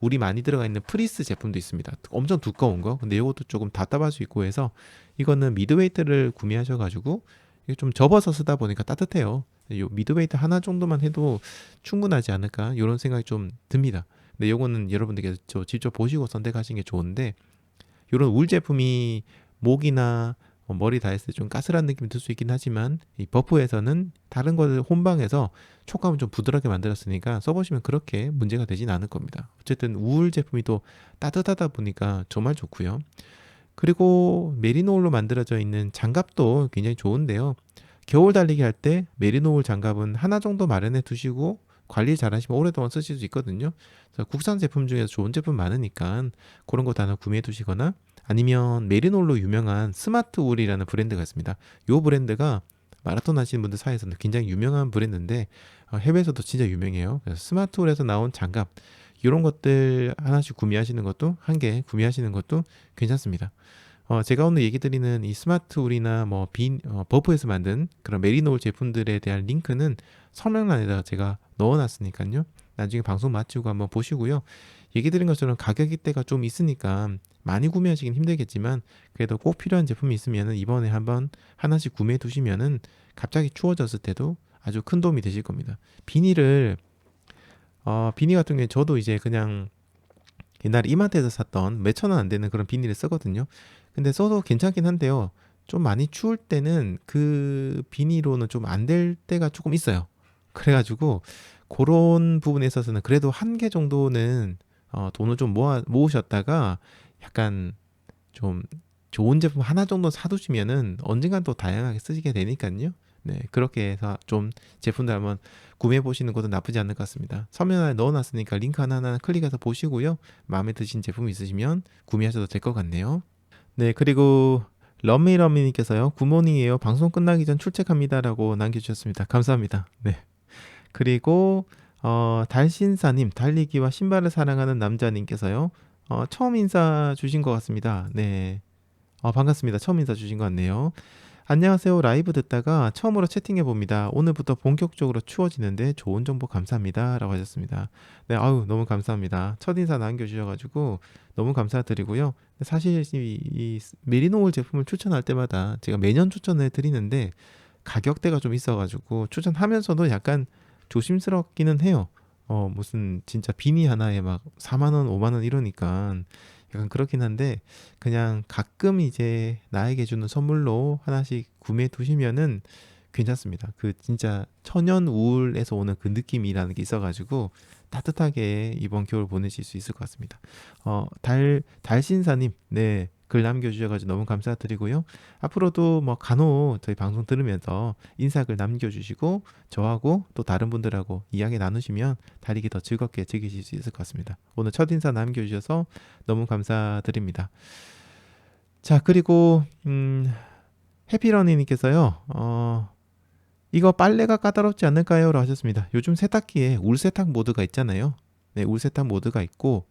물이 많이 들어가 있는 프리스 제품도 있습니다. 엄청 두꺼운 거. 근데 이것도 조금 답답할 수 있고 해서, 이거는 미드웨이트를 구매하셔가지고 이게 좀 접어서 쓰다 보니까 따뜻해요. 요 미드웨이트 하나 정도만 해도 충분하지 않을까, 이런 생각이 좀 듭니다. 근데 요거는 여러분들께서 직접 보시고 선택하시는 게 좋은데, 이런 울 제품이 목이나 머리 닿았을 때 좀 까슬한 느낌이 들 수 있긴 하지만, 이 버프에서는 다른 것을 혼방해서 촉감을 좀 부드럽게 만들었으니까 써보시면 그렇게 문제가 되진 않을 겁니다. 어쨌든 울 제품이 또 따뜻하다 보니까 정말 좋고요. 그리고 메리노울로 만들어져 있는 장갑도 굉장히 좋은데요. 겨울 달리기 할 때 메리노울 장갑은 하나 정도 마련해 두시고 관리 잘 하시면 오랫동안 쓰실 수 있거든요. 그래서 국산 제품 중에서 좋은 제품 많으니까 그런 거 하나 구매해 두시거나, 아니면 메리놀로 유명한 스마트 울이라는 브랜드가 있습니다. 이 브랜드가 마라톤 하시는 분들 사이에서는 굉장히 유명한 브랜드인데 해외에서도 진짜 유명해요. 그래서 스마트 울에서 나온 장갑 이런 것들 하나씩 구매하시는 것도 한 개 구매하시는 것도 괜찮습니다. 제가 오늘 얘기 드리는 이 스마트 울이나 뭐 버프에서 만든 그런 메리노울 제품들에 대한 링크는 설명란에다가 제가 넣어놨으니까요. 나중에 방송 마치고 한번 보시고요. 얘기 드린 것처럼 가격대가 좀 있으니까 많이 구매하시긴 힘들겠지만 그래도 꼭 필요한 제품이 있으면 이번에 한번 하나씩 구매해 두시면은 갑자기 추워졌을 때도 아주 큰 도움이 되실 겁니다. 비니 같은 경우에 저도 이제 그냥 옛날에 이마트에서 샀던 몇천 원 안 되는 그런 비닐을 쓰거든요. 근데 써도 괜찮긴 한데요. 좀 많이 추울 때는 그 비닐로는 좀 안 될 때가 조금 있어요. 그래가지고 그런 부분에 있어서는 그래도 한 개 정도는 돈을 좀 모으셨다가 약간 좀 좋은 제품 하나 정도 사두시면은 언젠간 또 다양하게 쓰시게 되니까요. 네, 그렇게 해서 좀 제품들 한번 구매해 보시는 것도 나쁘지 않을 것 같습니다. 서면에 넣어놨으니까 링크 하나하나 클릭해서 보시고요. 마음에 드신 제품 있으시면 구매하셔도 될 것 같네요. 네, 그리고 럼미럼미님께서요. 굿모닝이에요. 방송 끝나기 전 출첵합니다라고 남겨주셨습니다. 감사합니다. 네. 그리고 달신사님, 달리기와 신발을 사랑하는 남자님께서요. 처음 인사 주신 것 같습니다. 네. 반갑습니다. 처음 인사 주신 것 같네요. 안녕하세요. 라이브 듣다가 처음으로 채팅해 봅니다. 오늘부터 본격적으로 추워지는데 좋은 정보 감사합니다. 라고 하셨습니다. 네, 아유, 너무 감사합니다. 첫인사 남겨주셔가지고 너무 감사드리고요. 사실 이 메리노올 제품을 추천할 때마다 제가 매년 추천해 드리는데 가격대가 좀 있어가지고 추천하면서도 약간 조심스럽기는 해요. 무슨 진짜 비니 하나에 막 4만 원, 5만 원 이러니까 약간 그렇긴 한데 그냥 가끔 이제 나에게 주는 선물로 하나씩 구매해 두시면은 괜찮습니다. 그 진짜 천연 우울에서 오는 그 느낌이라는 게 있어가지고 따뜻하게 이번 겨울 보내실 수 있을 것 같습니다. 달신사님, 네. 글 남겨주셔가지고 너무 감사드리고요. 앞으로도 뭐 간혹 저희 방송 들으면서 인사글 남겨주시고 저하고 또 다른 분들하고 이야기 나누시면 달리기 더 즐겁게 즐기실 수 있을 것 같습니다. 오늘 첫 인사 남겨주셔서 너무 감사드립니다. 자, 그리고 해피러니님께서요. 이거 빨래가 까다롭지 않을까요? 라고 하셨습니다. 요즘 세탁기에 울 세탁 모드가 있잖아요. 네, 울 세탁 모드가 있고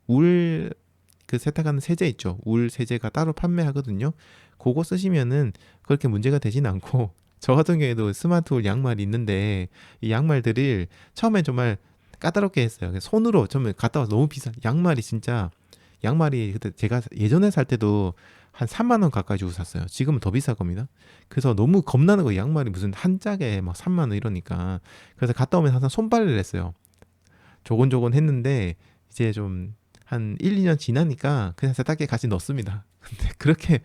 그 세탁하는 세제 있죠. 울 세제가 따로 판매하거든요. 그거 쓰시면은 그렇게 문제가 되진 않고 저 같은 경우에도 스마트 울 양말이 있는데 이 양말들을 처음에 정말 까다롭게 했어요. 손으로 처음에 갔다 와서 너무 비싼 양말이 진짜 양말이 그때 제가 예전에 살 때도 한 3만 원 가까이 주고 샀어요. 지금은 더 비쌀 겁니다. 그래서 너무 겁나는 거예요. 양말이 무슨 한 짝에 막 3만 원 이러니까. 그래서 갔다 오면 항상 손빨래를 했어요. 조곤조곤 했는데 이제 좀 한 1, 2년 지나니까 그냥 세탁기에 같이 넣습니다. 근데 그렇게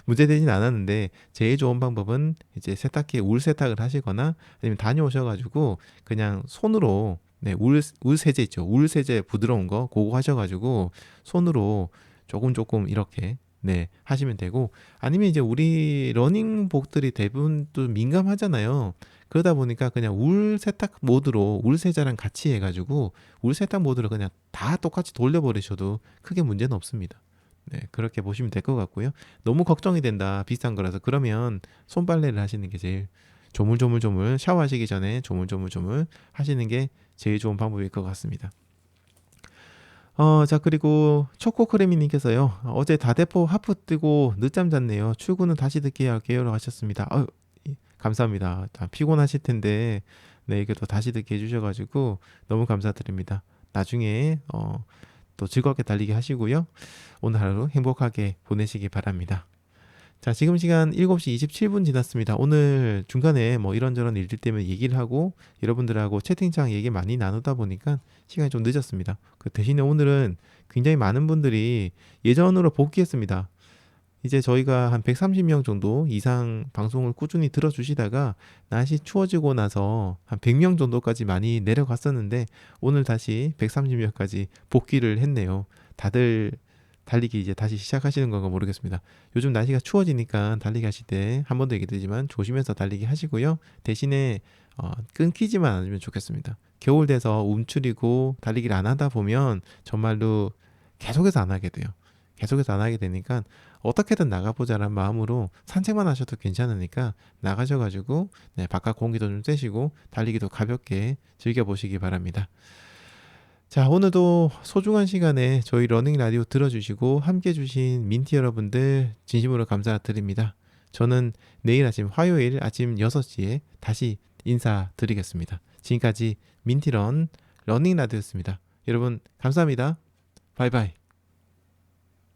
문제되진 않았는데 제일 좋은 방법은 이제 세탁기에 울 세탁을 하시거나 아니면 다녀오셔가지고 그냥 손으로 네, 울 세제 있죠. 울 세제 부드러운 거 그거 하셔가지고 손으로 조금 이렇게 네 하시면 되고 아니면 이제 우리 러닝복들이 대부분 또 민감하잖아요. 그러다 보니까 그냥 울 세탁 모드로 울 세제랑 같이 해가지고 울 세탁 모드로 그냥 다 똑같이 돌려버리셔도 크게 문제는 없습니다. 네, 그렇게 보시면 될 것 같고요. 너무 걱정이 된다, 비싼 거라서 그러면 손빨래를 하시는 게 제일 조물조물조물 샤워하시기 전에 조물조물조물 하시는 게 제일 좋은 방법일 것 같습니다. 자, 그리고 초코크레미님께서요. 어제 다대포 하프 뜨고 늦잠 잤네요. 출근은 다시 듣게 할게요. 라고 하셨습니다. 감사합니다. 다 피곤하실 텐데, 네, 이게 또 다시 듣게 해주셔가지고 너무 감사드립니다. 나중에, 또 즐겁게 달리기 하시고요. 오늘 하루 행복하게 보내시기 바랍니다. 자, 지금 시간 7시 27분 지났습니다. 오늘 중간에 뭐 이런저런 일들 때문에 얘기를 하고 여러분들하고 채팅창 얘기 많이 나누다 보니까 시간이 좀 늦었습니다. 그 대신에 오늘은 굉장히 많은 분들이 예전으로 복귀했습니다. 이제 저희가 한 130명 정도 이상 방송을 꾸준히 들어주시다가 날씨 추워지고 나서 한 100명 정도까지 많이 내려갔었는데 오늘 다시 130명까지 복귀를 했네요. 다들 달리기 이제 다시 시작하시는 건가 모르겠습니다. 요즘 날씨가 추워지니까 달리기 하실 때 한 번 더 얘기 드리지만 조심해서 달리기 하시고요. 대신에 끊기지만 않으면 좋겠습니다. 겨울 돼서 움츠리고 달리기를 안 하다 보면 정말로 계속해서 안 하게 돼요. 계속해서 안 하게 되니까 어떻게든 나가보자라는 마음으로 산책만 하셔도 괜찮으니까 나가셔가지고 네, 바깥 공기도 좀 쐬시고 달리기도 가볍게 즐겨보시기 바랍니다. 자, 오늘도 소중한 시간에 저희 러닝 라디오 들어주시고 함께 해주신 민티 여러분들 진심으로 감사드립니다. 저는 내일 아침 화요일 아침 6시에 다시 인사드리겠습니다. 지금까지 민티런 러닝 라디오였습니다. 여러분 감사합니다. 바이바이.